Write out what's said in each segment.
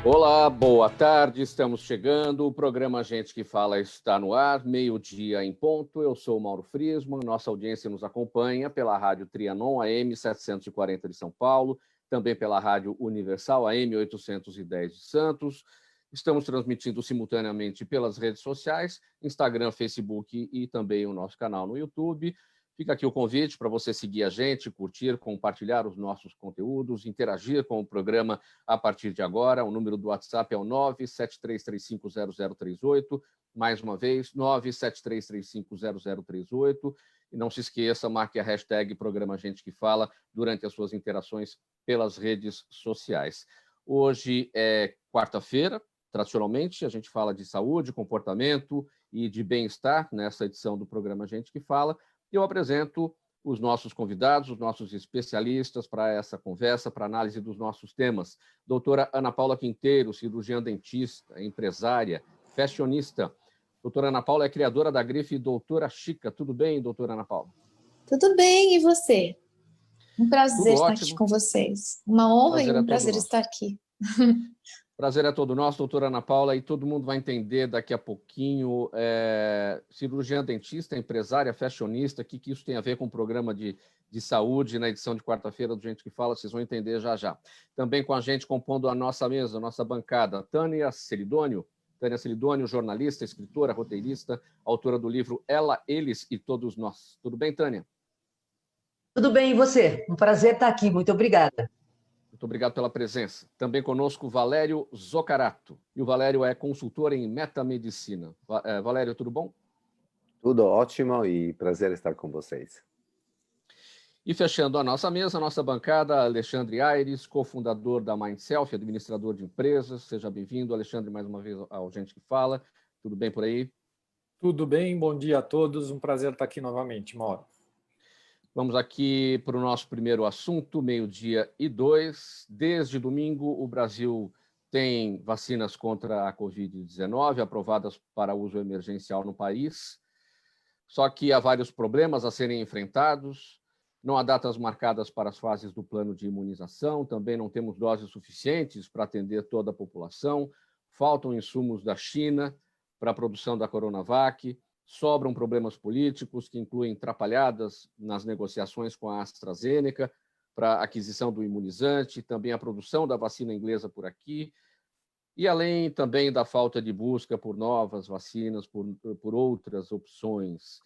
Olá, boa tarde, estamos chegando, o programa Gente que Fala está no ar, meio-dia em ponto, eu sou o Mauro Friesman, nossa audiência nos acompanha pela Rádio Trianon AM 740 de São Paulo, também pela Rádio Universal AM 810 de Santos, estamos transmitindo simultaneamente pelas redes sociais, Instagram, Facebook e também o nosso canal no YouTube. Fica aqui o convite para você seguir a gente, curtir, compartilhar os nossos conteúdos, interagir com o programa a partir de agora. O número do WhatsApp é o 973350038. Mais uma vez, 973350038. E não se esqueça, marque a hashtag Programa Gente que Fala durante as suas interações pelas redes sociais. Hoje é quarta-feira, tradicionalmente, a gente fala de saúde, comportamento e de bem-estar nessa edição do programa Gente que Fala. Eu apresento os nossos convidados, os nossos especialistas para essa conversa, para análise dos nossos temas. Doutora Ana Paula Quinteiro, cirurgiã dentista, empresária, fashionista. Doutora Ana Paula é criadora da grife Doutora Chica. Tudo bem, doutora Ana Paula? Tudo bem, e você? Um prazer estar aqui com vocês. Uma honra e um prazer estar aqui. Prazer é todo nosso, doutora Ana Paula, e todo mundo vai entender daqui a pouquinho, cirurgiã dentista, empresária, fashionista, o que isso tem a ver com o programa de saúde na edição de quarta-feira do Gente que Fala, vocês vão entender já já. Também com a gente, compondo a nossa mesa, a nossa bancada, Tânia Celidônio, jornalista, escritora, roteirista, autora do livro Ela, Eles e Todos Nós. Tudo bem, Tânia? Tudo bem, e você? Um prazer estar aqui, muito obrigada. Muito obrigado pela presença. Também conosco Valério Zoccarato. E o Valério é consultor em metamedicina. Valério, tudo bom? Tudo ótimo e prazer estar com vocês. E fechando a nossa mesa, a nossa bancada, Alexandre Aires, cofundador da MindSelf, administrador de empresas. Seja bem-vindo, Alexandre, mais uma vez ao Gente que Fala. Tudo bem por aí? Tudo bem, bom dia a todos. Um prazer estar aqui novamente, Mauro. Vamos aqui para o nosso primeiro assunto, 12:02. Desde domingo, o Brasil tem vacinas contra a Covid-19 aprovadas para uso emergencial no país. Só que há vários problemas a serem enfrentados. Não há datas marcadas para as fases do plano de imunização. Também não temos doses suficientes para atender toda a população. Faltam insumos da China para a produção da Coronavac. Sobram problemas políticos que incluem atrapalhadas nas negociações com a AstraZeneca para a aquisição do imunizante, também a produção da vacina inglesa por aqui, e além também da falta de busca por novas vacinas, por outras opções.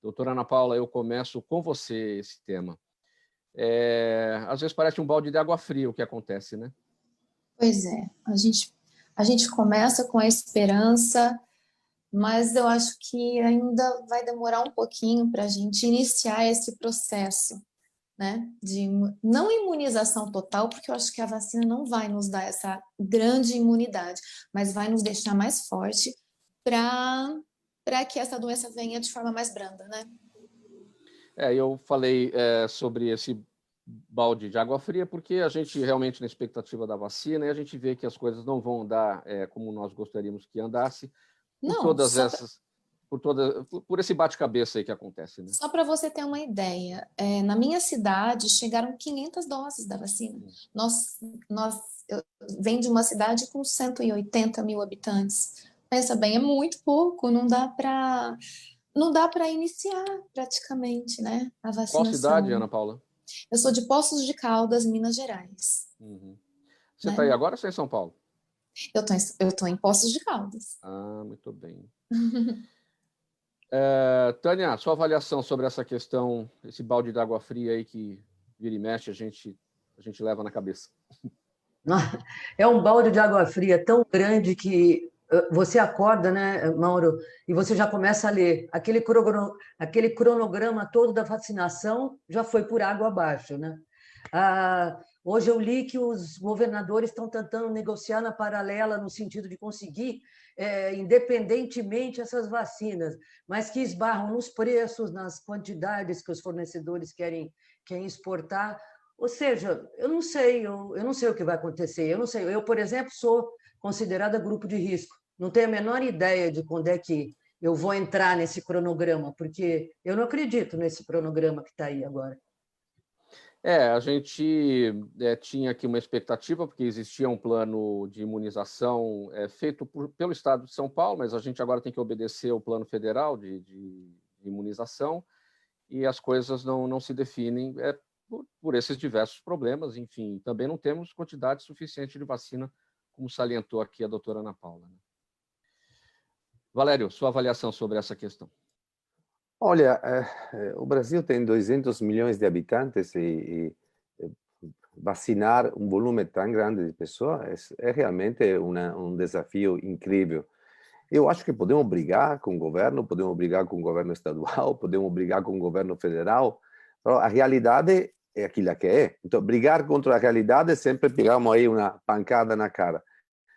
Doutora Ana Paula, eu começo com você esse tema. Às vezes parece um balde de água fria o que acontece, né? Pois é, a gente começa com a esperança, mas eu acho que ainda vai demorar um pouquinho para a gente iniciar esse processo, né, de não imunização total, porque eu acho que a vacina não vai nos dar essa grande imunidade, mas vai nos deixar mais forte para que essa doença venha de forma mais branda, né? Eu falei sobre esse balde de água fria, porque a gente realmente na expectativa da vacina, e a gente vê que as coisas não vão andar como nós gostaríamos que andasse, por esse bate-cabeça aí que acontece, né? Só para você ter uma ideia, na minha cidade chegaram 500 doses da vacina. Eu venho de uma cidade com 180 mil habitantes. Pensa bem, é muito pouco, não dá para iniciar praticamente, né, a vacinação. Qual cidade, Ana Paula? Eu sou de Poços de Caldas, Minas Gerais. Uhum. Você está aí agora ou você é em São Paulo? Eu tô em Poços de Caldas. Ah, muito bem. Tânia, sua avaliação sobre essa questão, esse balde de água fria aí que vira e mexe, a gente leva na cabeça. É um balde de água fria tão grande que você acorda, né, Mauro, e você já começa a ler. Aquele cronograma todo da vacinação já foi por água abaixo, né? Hoje eu li que os governadores estão tentando negociar na paralela no sentido de conseguir independentemente essas vacinas, mas que esbarram nos preços, nas quantidades que os fornecedores querem exportar. Ou seja, eu não sei o que vai acontecer. Eu não sei. Eu, por exemplo, sou considerada grupo de risco. Não tenho a menor ideia de quando é que eu vou entrar nesse cronograma, porque eu não acredito nesse cronograma que está aí agora. A gente tinha aqui uma expectativa, porque existia um plano de imunização feito pelo Estado de São Paulo, mas a gente agora tem que obedecer ao plano federal de imunização, e as coisas não se definem por esses diversos problemas. Enfim, também não temos quantidade suficiente de vacina, como salientou aqui a doutora Ana Paula. Valério, sua avaliação sobre essa questão. Olha, o Brasil tem 200 milhões de habitantes e vacinar um volume tão grande de pessoas é realmente um desafio incrível. Eu acho que podemos brigar com o governo estadual, podemos brigar com o governo federal, a realidade é aquilo que é. Então, brigar contra a realidade sempre pegamos aí uma pancada na cara.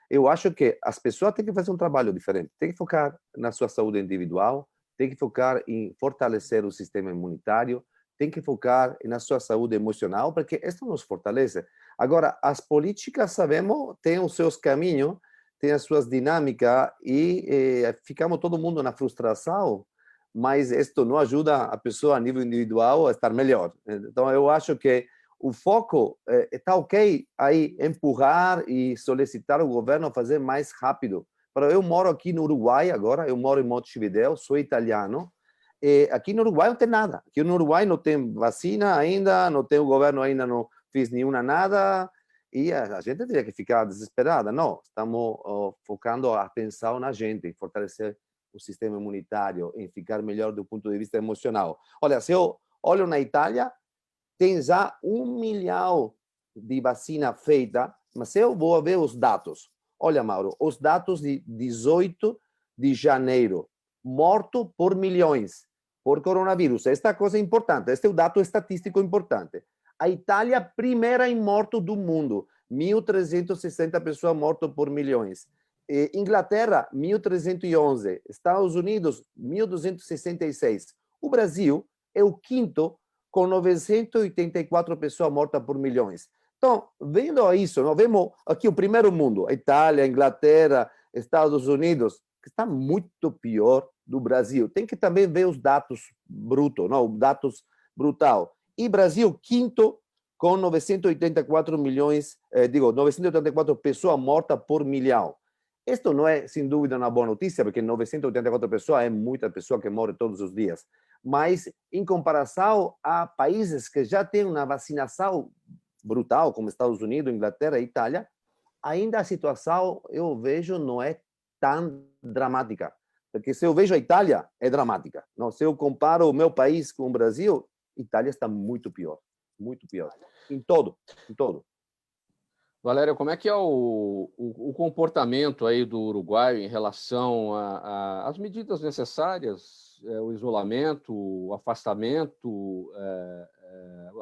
Eu acho que as pessoas têm que fazer um trabalho diferente, têm que focar na sua saúde individual, tem que focar em fortalecer o sistema imunitário, tem que focar na sua saúde emocional, porque isso nos fortalece. Agora, as políticas, sabemos, têm os seus caminhos, têm as suas dinâmicas e ficamos todo mundo na frustração, mas isto não ajuda a pessoa a nível individual a estar melhor. Então, eu acho que o foco está ok aí empurrar e solicitar o governo a fazer mais rápido. Eu moro aqui no Uruguai agora, eu moro em Montevideo, sou italiano, e aqui no Uruguai não tem nada. Aqui no Uruguai não tem vacina ainda, não tem o governo ainda não fez nenhuma nada, e a gente teria que ficar desesperada. Não, estamos focando a atenção na gente, em fortalecer o sistema imunitário, em ficar melhor do ponto de vista emocional. Olha, se eu olho na Itália, tem já 1 milhão de vacina feita, mas se eu vou ver os dados, olha, Mauro, os dados de 18 de janeiro, morto por milhões por coronavírus. Esta coisa é importante, este é o dado estatístico importante. A Itália, primeira em morto do mundo, 1.360 pessoas mortas por milhões. Inglaterra, 1.311. Estados Unidos, 1.266. O Brasil é o quinto, com 984 pessoas mortas por milhões. Então, vendo isso, nós vemos aqui o primeiro mundo, a Itália, a Inglaterra, Estados Unidos, que está muito pior do Brasil. Tem que também ver os dados brutos, não, os dados brutal. E Brasil, quinto, com 984 milhões, 984 pessoas mortas por milhão. Isto não é, sem dúvida, uma boa notícia, porque 984 pessoas é muita pessoa que morre todos os dias. Mas, em comparação a países que já têm uma vacinação brutal, como Estados Unidos, Inglaterra e Itália, ainda a situação, eu vejo, não é tão dramática. Porque se eu vejo a Itália, é dramática. Não, se eu comparo o meu país com o Brasil, a Itália está muito pior. Muito pior. Em todo. Valéria, como é que é o comportamento aí do Uruguai em relação às medidas necessárias, o isolamento, o afastamento,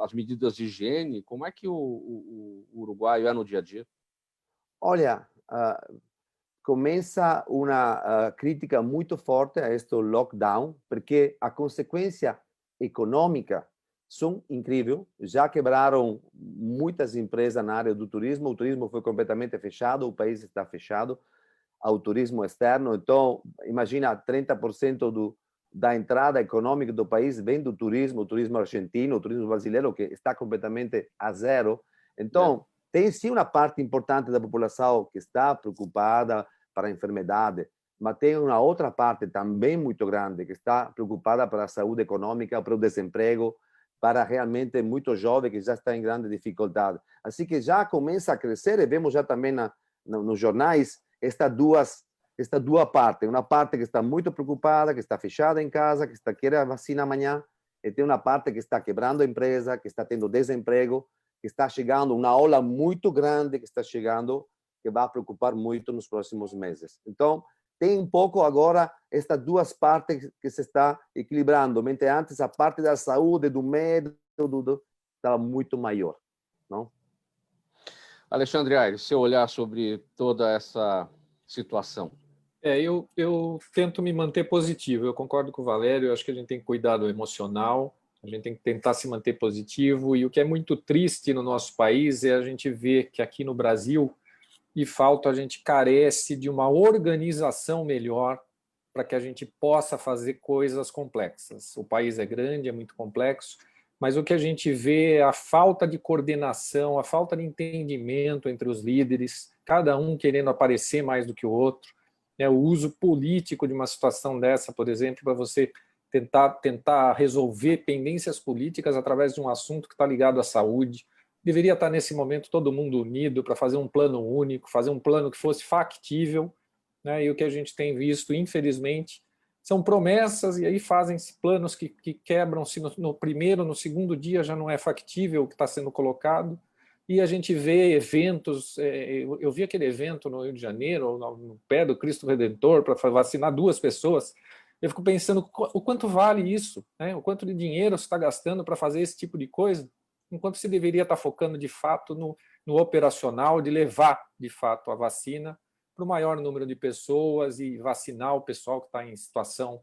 as medidas de higiene? Como é que o uruguaio é no dia a dia? Olha, começa uma crítica muito forte a este lockdown, porque a consequência econômica são incríveis. Já quebraram muitas empresas na área do turismo, o turismo foi completamente fechado, o país está fechado ao turismo externo. Então, imagina, 30% da entrada econômica do país vem do turismo, o turismo argentino, o turismo brasileiro, que está completamente a zero. Então, tem sim uma parte importante da população que está preocupada para a enfermidade, mas tem uma outra parte também muito grande que está preocupada para a saúde econômica, para o desemprego, para realmente muitos jovens que já estão em grande dificuldade. Assim que já começa a crescer, e vemos já também nos jornais esta duas partes. Uma parte que está muito preocupada, que está fechada em casa, que quer a vacina amanhã, e tem uma parte que está quebrando a empresa, que está tendo desemprego, que está chegando uma ola muito grande, que está chegando, que vai preocupar muito nos próximos meses. Então, tem um pouco agora estas duas partes que se está equilibrando, mentre antes a parte da saúde, do medo, estava muito maior, não? Alexandre Aires, seu olhar sobre toda essa situação. Eu tento me manter positivo, eu concordo com o Valério, eu acho que a gente tem que cuidar do emocional, a gente tem que tentar se manter positivo, e o que é muito triste no nosso país é a gente ver que aqui no Brasil, e falta, a gente carece de uma organização melhor para que a gente possa fazer coisas complexas. O país é grande, é muito complexo, mas o que a gente vê é a falta de coordenação, a falta de entendimento entre os líderes, cada um querendo aparecer mais do que o outro, né? O uso político de uma situação dessa, por exemplo, para você tentar resolver pendências políticas através de um assunto que está ligado à saúde. Deveria estar, nesse momento, todo mundo unido para fazer um plano único, fazer um plano que fosse factível, né? E o que a gente tem visto, infelizmente, são promessas, e aí fazem-se planos que quebram-se no primeiro, no segundo dia já não é factível o que está sendo colocado, e a gente vê eventos, eu vi aquele evento no Rio de Janeiro, no pé do Cristo Redentor, para vacinar 2 pessoas. Eu fico pensando o quanto vale isso, né? O quanto de dinheiro você está gastando para fazer esse tipo de coisa, enquanto se deveria estar focando de fato no operacional, de levar de fato a vacina para o maior número de pessoas e vacinar o pessoal que está em situação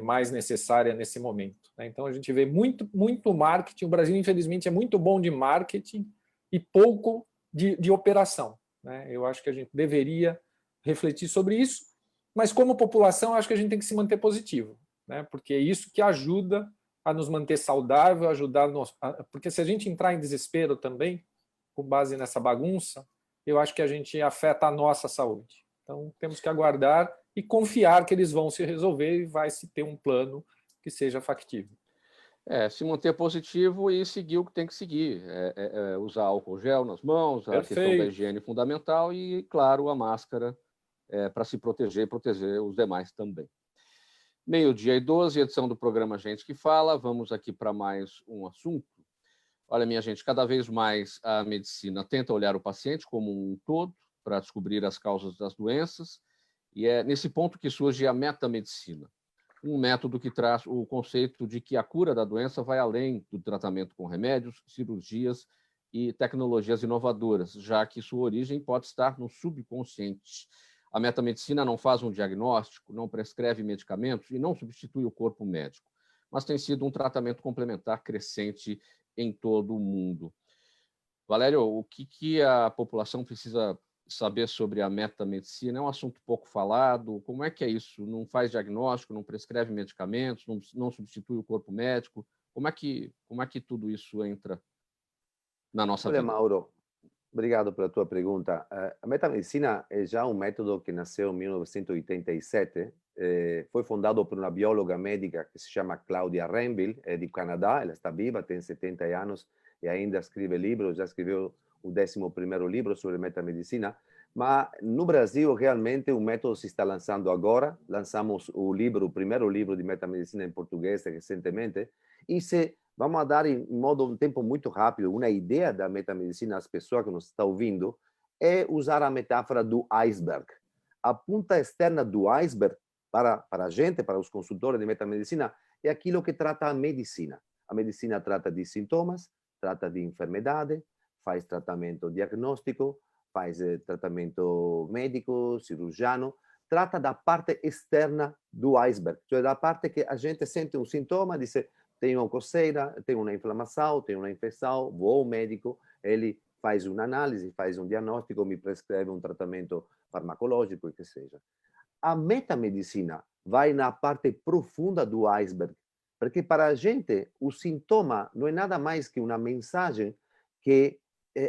mais necessária nesse momento, né? Então a gente vê muito marketing. O Brasil, infelizmente, é muito bom de marketing e pouco de operação, né? Eu acho que a gente deveria refletir sobre isso, mas como população, acho que a gente tem que se manter positivo, né? Porque é isso que ajuda a nos manter saudável, porque se a gente entrar em desespero também, com base nessa bagunça, eu acho que a gente afeta a nossa saúde. Então, temos que aguardar e confiar que eles vão se resolver e vai se ter um plano que seja factível. Se manter positivo e seguir o que tem que seguir. Usar álcool gel nas mãos, a questão da higiene fundamental e, claro, a máscara para se proteger e proteger os demais também. 12:12, edição do programa Gente que Fala. Vamos aqui para mais um assunto. Olha, minha gente, cada vez mais a medicina tenta olhar o paciente como um todo para descobrir as causas das doenças, e é nesse ponto que surge a metamedicina, um método que traz o conceito de que a cura da doença vai além do tratamento com remédios, cirurgias e tecnologias inovadoras, já que sua origem pode estar no subconsciente. A metamedicina não faz um diagnóstico, não prescreve medicamentos e não substitui o corpo médico, mas tem sido um tratamento complementar crescente em todo o mundo. Valério, o que a população precisa saber sobre a metamedicina? É um assunto pouco falado. Como é que é isso? Não faz diagnóstico, não prescreve medicamentos, não substitui o corpo médico? Como é que tudo isso entra na nossa vida? Olha, Mauro, obrigado pela tua pergunta. A metamedicina é já um método que nasceu em 1987. Foi fundado por uma bióloga médica que se chama Claudia Renville, é do Canadá. Ela está viva, tem 70 anos e ainda escreve livros. Já escreveu o 11º livro sobre metamedicina. Mas no Brasil, realmente, o método se está lançando agora. Lançamos o primeiro livro de metamedicina em português recentemente. E vamos dar em um tempo muito rápido uma ideia da metamedicina às pessoas que nos estão ouvindo, é usar a metáfora do iceberg. A ponta externa do iceberg, para a gente, para os consultores de metamedicina, é aquilo que trata a medicina. A medicina trata de sintomas, trata de enfermidade, faz tratamento diagnóstico, faz tratamento médico, cirurgiano, trata da parte externa do iceberg, cioè da parte que a gente sente um sintoma, diz: tenho uma coceira, tenho uma inflamação, tenho uma infecção, vou ao médico, ele faz uma análise, faz um diagnóstico, me prescreve um tratamento farmacológico, o que seja. A metamedicina vai na parte profunda do iceberg, porque para a gente o sintoma não é nada mais que uma mensagem que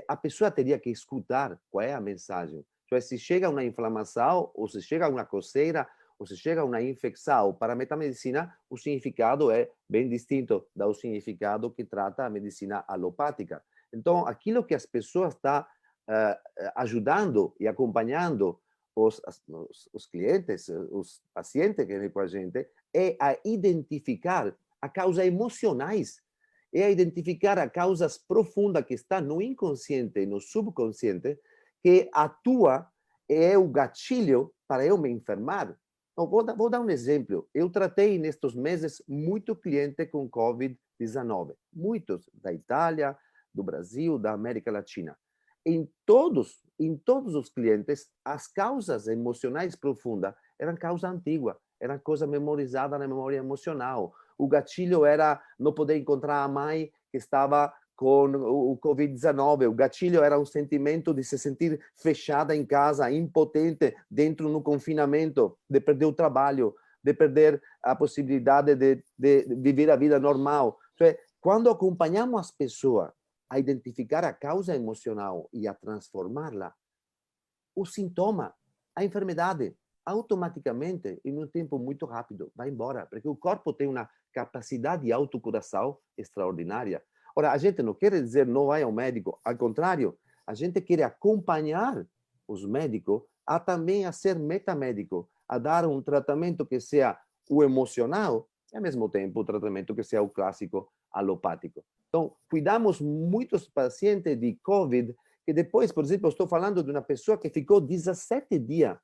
a pessoa teria que escutar. Qual é a mensagem? Cioè, se chega uma inflamação, ou se chega uma coceira, ou se chega uma infecção, para a metamedicina o significado é bem distinto do significado que trata a medicina alopática. Então, aquilo que as pessoas estão ajudando e acompanhando os clientes, os pacientes que vêm com a gente, é a identificar a causas emocionais, é a identificar as causas profundas que estão no inconsciente e no subconsciente, que atua, é o gatilho para eu me enfermar. Então, vou dar um exemplo. Eu tratei nestes meses muito cliente com Covid-19, muitos da Itália, do Brasil, da América Latina. Em todos os clientes, as causas emocionais profundas eram causa antiga, era coisa memorizada na memória emocional. O gatilho era não poder encontrar a mãe que estava com o Covid-19. O gatilho era um sentimento de se sentir fechada em casa, impotente dentro no confinamento, de perder o trabalho, de perder a possibilidade de viver a vida normal. quando acompanhamos as pessoas a identificar a causa emocional e a transformá-la, o sintoma, a enfermidade, automaticamente, em um tempo muito rápido, vai embora, porque o corpo tem uma capacidade de autocuração extraordinária. Ora, a gente não quer dizer não vai ao médico, ao contrário, a gente quer acompanhar os médicos a também a ser metamédico, a dar um tratamento que seja o emocional e, ao mesmo tempo, o tratamento que seja o clássico alopático. Então, cuidamos muitos pacientes de COVID que depois, por exemplo, estou falando de uma pessoa que ficou 17 dias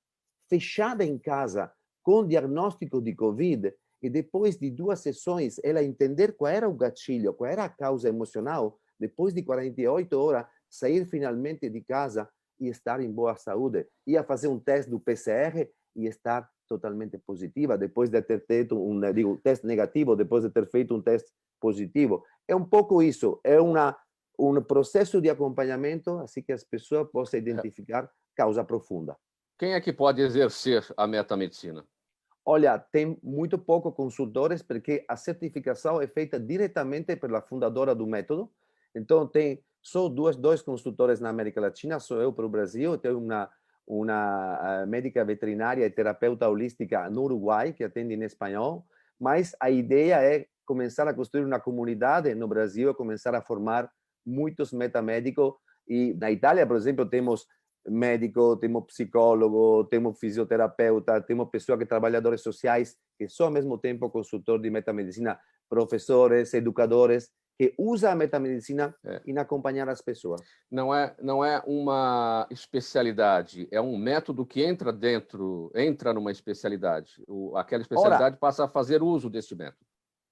fechada em casa com diagnóstico de COVID e depois de 2 sessões ela entender qual era o gatilho, qual era a causa emocional, depois de 48 horas sair finalmente de casa e estar em boa saúde. Ia fazer um teste do PCR e estar totalmente positiva, depois de ter feito um teste negativo, depois de ter feito um teste positivo. É um pouco isso, é um processo de acompanhamento, assim que as pessoas possam identificar causa profunda. Quem é que pode exercer a metamedicina? Olha, tem muito pouco consultores, porque a certificação é feita diretamente pela fundadora do método. Então, tem só dois consultores na América Latina, sou eu para o Brasil, tenho uma médica veterinária e terapeuta holística no Uruguai, que atende em espanhol, mas a ideia é começar a construir uma comunidade no Brasil, começar a formar muitos metamédicos. E na Itália, por exemplo, temos médico, temos psicólogo, temos fisioterapeuta, temos pessoas que trabalhadores sociais, que são ao mesmo tempo consultor de metamedicina, professores, educadores, que usam a metamedicina em acompanhar as pessoas. Não é uma especialidade, é um método que entra numa especialidade. Aquela especialidade passa a fazer uso deste método.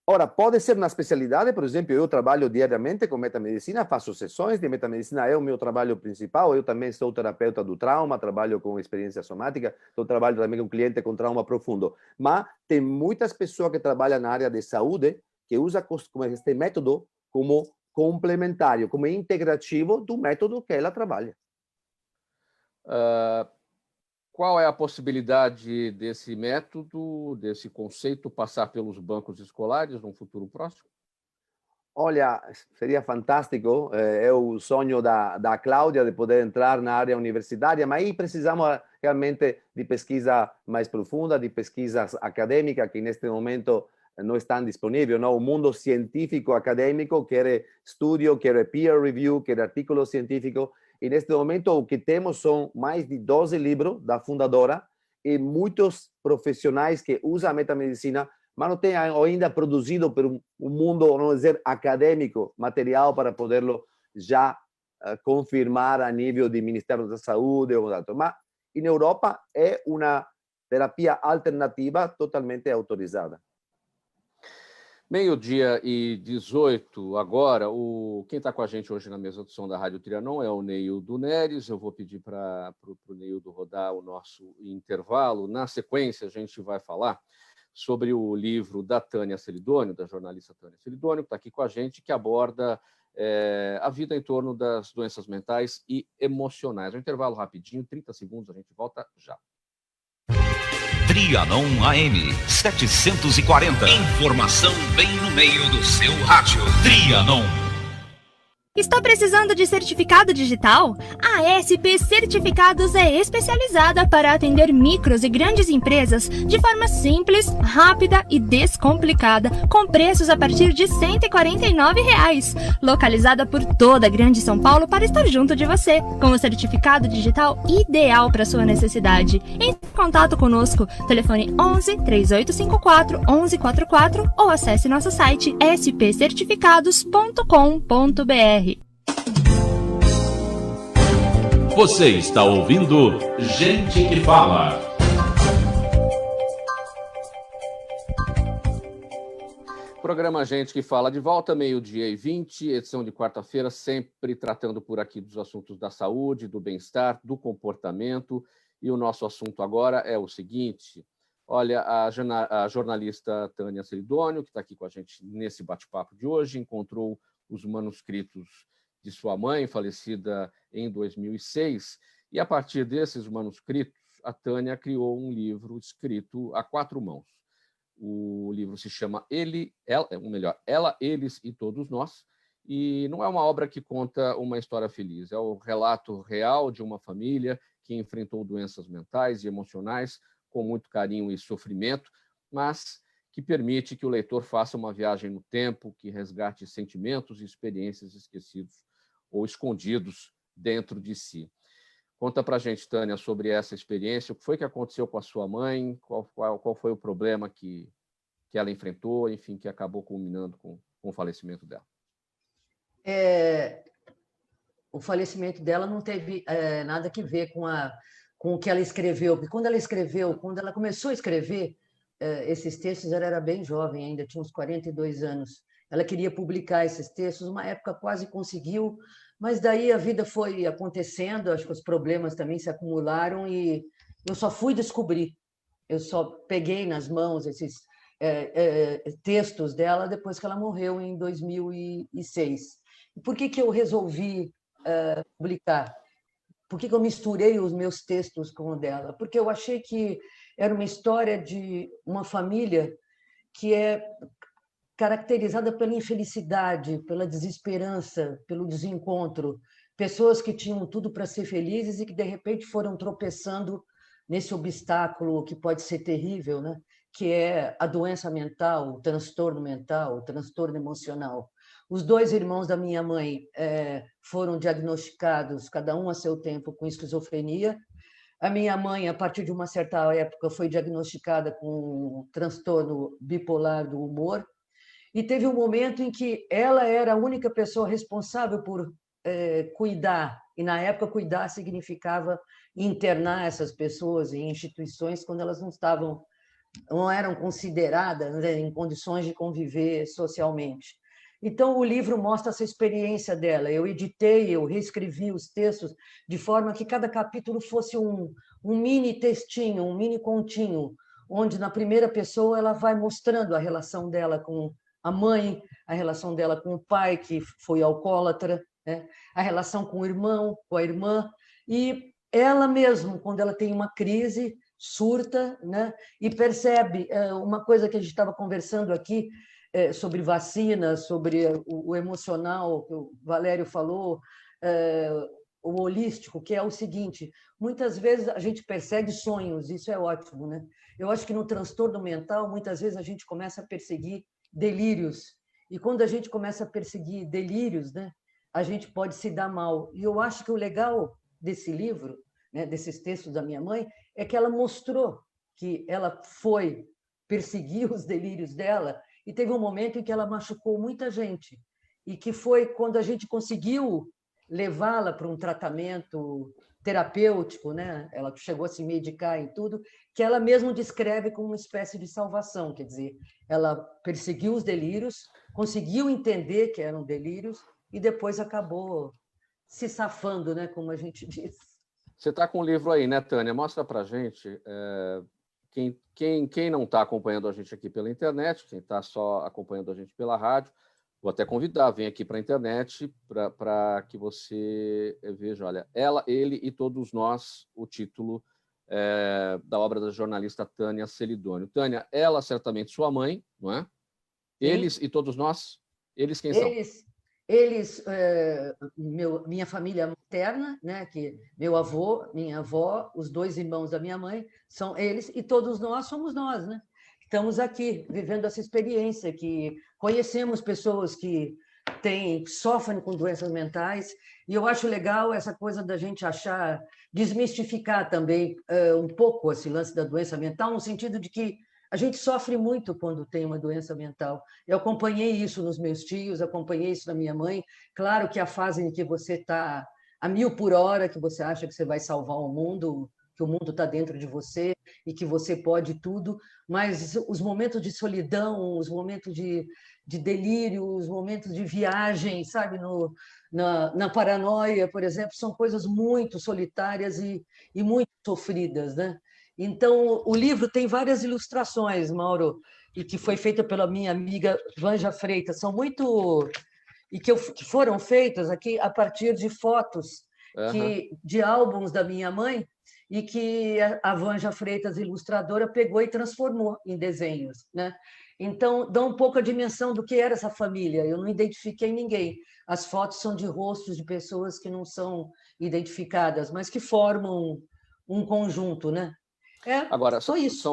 Ora, pode ser uma especialidade, por exemplo, eu trabalho diariamente com metamedicina, faço sessões de metamedicina, é o meu trabalho principal, eu também sou terapeuta do trauma, trabalho com experiência somática, então trabalho também com cliente com trauma profundo. Mas tem muitas pessoas que trabalham na área de saúde que usam este método como complementário, como integrativo do método que ela trabalha. Qual é a possibilidade desse método, desse conceito, passar pelos bancos escolares num futuro próximo? Olha, seria fantástico, é o sonho da Cláudia de poder entrar na área universitária, mas aí precisamos realmente de pesquisa mais profunda, de pesquisas acadêmicas que neste momento não estão disponíveis. Não? O mundo científico acadêmico quer estudo, quer peer review, quer artigo científico. E neste momento o que temos são mais de 12 livros da fundadora e muitos profissionais que usam a metamedicina, mas não tem ainda produzido por um mundo, vamos dizer, acadêmico, material para poderlo já confirmar a nível de Ministério da Saúde. Mas em Europa é uma terapia alternativa totalmente autorizada. 12h18 agora. Quem está com a gente hoje na mesa do som da Rádio Trianon é o Neildo Neres. Eu vou pedir para o Neildo rodar o nosso intervalo. Na sequência, a gente vai falar sobre o livro da Tânia Celidônio, da jornalista Tânia Celidônio, que está aqui com a gente, que aborda a vida em torno das doenças mentais e emocionais. Um intervalo rapidinho, 30 segundos, a gente volta já. Trianon AM 740. Informação bem no meio do seu rádio. Trianon. Está precisando de certificado digital? A SP Certificados é especializada para atender micros e grandes empresas de forma simples, rápida e descomplicada, com preços a partir de R$ 149. Localizada por toda a Grande São Paulo para estar junto de você, com o certificado digital ideal para sua necessidade. Entre em contato conosco, telefone 11 3854 1144 ou acesse nosso site spcertificados.com.br. Você está ouvindo Gente que Fala. Programa Gente que Fala de volta, 12h20, edição de quarta-feira, sempre tratando por aqui dos assuntos da saúde, do bem-estar, do comportamento. E o nosso assunto agora é o seguinte: olha, a jornalista Tânia Celidônio, que está aqui com a gente nesse bate-papo de hoje, encontrou os manuscritos de sua mãe, falecida em 2006, e a partir desses manuscritos, a Tânia criou um livro escrito a 4 mãos. O livro se chama Ela, Eles e Todos Nós, e não é uma obra que conta uma história feliz, é o relato real de uma família que enfrentou doenças mentais e emocionais com muito carinho e sofrimento, mas que permite que o leitor faça uma viagem no tempo, que resgate sentimentos e experiências esquecidos ou escondidos dentro de si. Conta para a gente, Tânia, sobre essa experiência, o que foi que aconteceu com a sua mãe, qual foi o problema que ela enfrentou, enfim, que acabou culminando com o falecimento dela. O falecimento dela não teve nada a ver com o que ela escreveu, porque quando ela começou a escrever esses textos, ela era bem jovem ainda, tinha uns 42 anos. Ela queria publicar esses textos, uma época quase conseguiu, mas daí a vida foi acontecendo, acho que os problemas também se acumularam e eu só fui descobrir, eu só peguei nas mãos esses textos dela depois que ela morreu em 2006. E por que eu resolvi publicar? Por que eu misturei os meus textos com o dela? Porque eu achei que era uma história de uma família que é caracterizada pela infelicidade, pela desesperança, pelo desencontro. Pessoas que tinham tudo para ser felizes e que, de repente, foram tropeçando nesse obstáculo que pode ser terrível, né? Que é a doença mental, o transtorno emocional. Os 2 irmãos da minha mãe foram diagnosticados, cada um a seu tempo, com esquizofrenia. A minha mãe, a partir de uma certa época, foi diagnosticada com transtorno bipolar do humor. E teve um momento em que ela era a única pessoa responsável por cuidar. E, na época, cuidar significava internar essas pessoas em instituições quando elas não eram consideradas, né, em condições de conviver socialmente. Então, o livro mostra essa experiência dela. Eu editei, eu reescrevi os textos de forma que cada capítulo fosse um mini textinho, um mini continho, onde, na primeira pessoa, ela vai mostrando a relação dela com a mãe, a relação dela com o pai, que foi alcoólatra, né? A relação com o irmão, com a irmã, e ela mesma, quando ela tem uma crise, surta, né? E percebe uma coisa que a gente estava conversando aqui, sobre vacina, sobre o emocional, que o Valério falou, o holístico, que é o seguinte: muitas vezes a gente persegue sonhos, isso é ótimo, né? Eu acho que no transtorno mental, muitas vezes a gente começa a perseguir delírios, e quando a gente começa a perseguir delírios, né, a gente pode se dar mal. E eu acho que o legal desse livro, né, desses textos da minha mãe, é que ela mostrou que ela foi perseguir os delírios dela e teve um momento em que ela machucou muita gente, e que foi quando a gente conseguiu levá-la para um tratamento terapêutico, né? Ela chegou a se medicar e tudo, que ela mesma descreve como uma espécie de salvação, quer dizer, ela perseguiu os delírios, conseguiu entender que eram delírios e depois acabou se safando, né? Como a gente diz. Você está com o livro aí, né, Tânia? Mostra para a gente. Quem não está acompanhando a gente aqui pela internet, quem está só acompanhando a gente pela rádio, vou até convidar, vem aqui para a internet para que você veja, olha, Ela, Ele e Todos Nós, o título da obra da jornalista Tânia Celidônio. Tânia, ela certamente sua mãe, não é? Sim. Eles e todos nós, eles quem são? Eles, minha família materna, né, que meu avô, minha avó, os 2 irmãos da minha mãe, são eles, e todos nós somos nós, né? Estamos aqui vivendo essa experiência, que conhecemos pessoas que sofrem com doenças mentais, e eu acho legal essa coisa da gente desmistificar também um pouco esse lance da doença mental, no sentido de que a gente sofre muito quando tem uma doença mental. Eu acompanhei isso nos meus tios, acompanhei isso na minha mãe. Claro que a fase em que você está a 1000 por hora, que você acha que você vai salvar o mundo, que o mundo está dentro de você e que você pode tudo, mas os momentos de solidão, os momentos de delírio, os momentos de viagem, sabe, na paranoia, por exemplo, são coisas muito solitárias e muito sofridas, né? Então, o livro tem várias ilustrações, Mauro, e que foi feita pela minha amiga Vanja Freitas, são muito... e que foram feitas aqui a partir de fotos de álbuns da minha mãe, e que a Vanja Freitas, ilustradora, pegou e transformou em desenhos, né? Então, dá um pouco a dimensão do que era essa família. Eu não identifiquei ninguém. As fotos são de rostos de pessoas que não são identificadas, mas que formam um conjunto, né? Agora, só isso.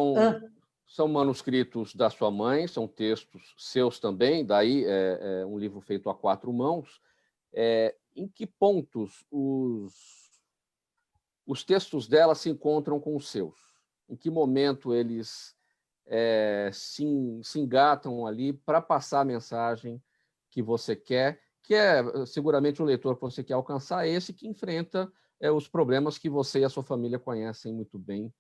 São manuscritos da sua mãe, são textos seus também, daí é um livro feito a 4 mãos. Em que pontos os textos dela se encontram com os seus? Em que momento eles se engatam ali para passar a mensagem que você quer, que é seguramente o leitor que você quer alcançar, esse que enfrenta os problemas que você e a sua família conhecem muito bem.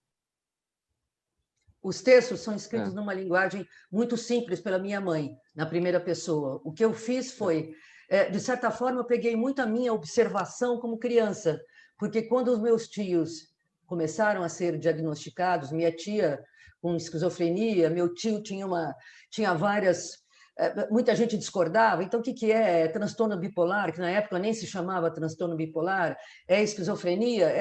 Os textos são escritos numa linguagem muito simples pela minha mãe, na primeira pessoa. O que eu fiz foi, de certa forma, eu peguei muito a minha observação como criança, porque quando os meus tios começaram a ser diagnosticados, minha tia com esquizofrenia, meu tio tinha várias... Muita gente discordava, então o que é transtorno bipolar, que na época nem se chamava transtorno bipolar, esquizofrenia,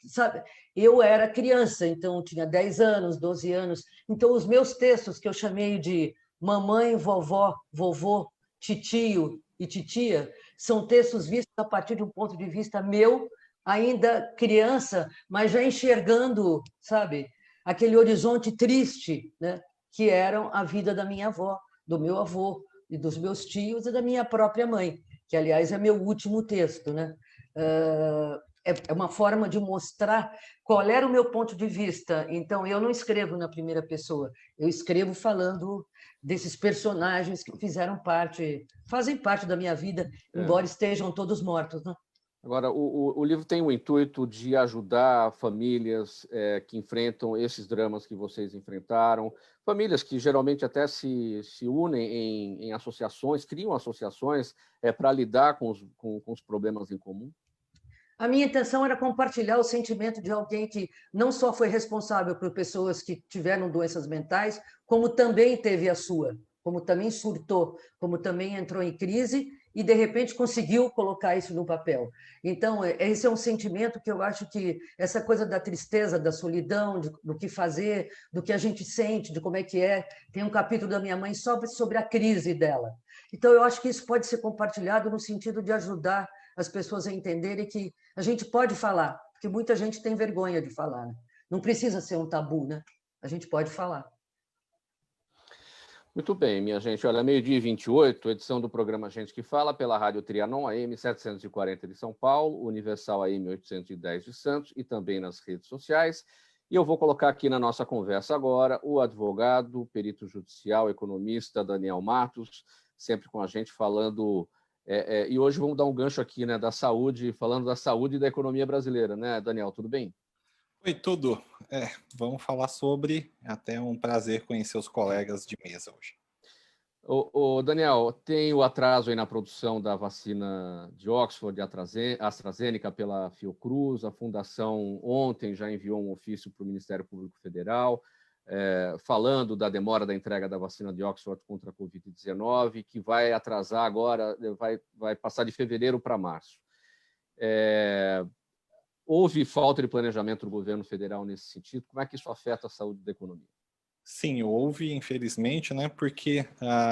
sabe, eu era criança, então tinha 10 anos, 12 anos, então os meus textos que eu chamei de mamãe, vovó, vovô, titio e titia, são textos vistos a partir de um ponto de vista meu, ainda criança, mas já enxergando, sabe, aquele horizonte triste, né, que era a vida da minha avó, do meu avô, e dos meus tios e da minha própria mãe, que, aliás, é meu último texto, né? É uma forma de mostrar qual era o meu ponto de vista. Então, eu não escrevo na primeira pessoa, eu escrevo falando desses personagens que fazem parte da minha vida, embora estejam todos mortos, né? Agora, o livro tem o intuito de ajudar famílias que enfrentam esses dramas que vocês enfrentaram, famílias que geralmente até se unem em associações, criam associações para lidar com os problemas em comum? A minha intenção era compartilhar o sentimento de alguém que não só foi responsável por pessoas que tiveram doenças mentais, como também teve a sua, como também surtou, como também entrou em crise e, de repente, conseguiu colocar isso no papel. Então, esse é um sentimento que eu acho que essa coisa da tristeza, da solidão, do que fazer, do que a gente sente, de como é que é. Tem um capítulo da minha mãe só sobre a crise dela. Então, eu acho que isso pode ser compartilhado no sentido de ajudar as pessoas a entenderem que a gente pode falar, porque muita gente tem vergonha de falar, né? Não precisa ser um tabu, né? A gente pode falar. Muito bem, minha gente. Olha, 12h28, edição do programa Gente que Fala, pela Rádio Trianon, AM 740 de São Paulo, Universal AM 810 de Santos e também nas redes sociais. E eu vou colocar aqui na nossa conversa agora o advogado, perito judicial, economista Daniel Matos, sempre com a gente falando... e hoje vamos dar um gancho aqui, né, da saúde, falando da saúde e da economia brasileira, né, Daniel? Tudo bem? Oi, tudo. Vamos falar sobre, até um prazer conhecer os colegas de mesa hoje. Daniel, tem o atraso aí na produção da vacina de Oxford, de AstraZeneca pela Fiocruz. A Fundação ontem já enviou um ofício para o Ministério Público Federal, falando da demora da entrega da vacina de Oxford contra a Covid-19, que vai atrasar agora, vai passar de fevereiro para março. Houve falta de planejamento do governo federal nesse sentido? Como é que isso afeta a saúde da economia? Sim, houve, infelizmente, né, porque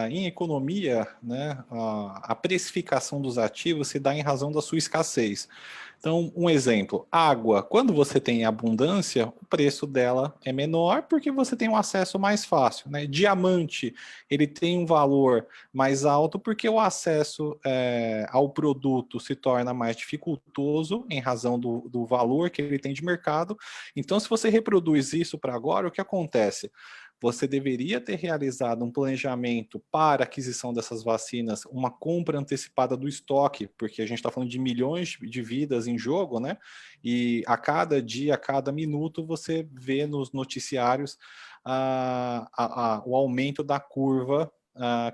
em economia, né, a precificação dos ativos se dá em razão da sua escassez. Então, um exemplo, água, quando você tem abundância, o preço dela é menor porque você tem um acesso mais fácil, né? Diamante, ele tem um valor mais alto porque o acesso ao produto se torna mais dificultoso em razão do valor que ele tem de mercado. Então, se você reproduz isso para agora, o que acontece? Você deveria ter realizado um planejamento para a aquisição dessas vacinas, uma compra antecipada do estoque, porque a gente está falando de milhões de vidas em jogo, né? E a cada dia, a cada minuto, você vê nos noticiários o aumento da curva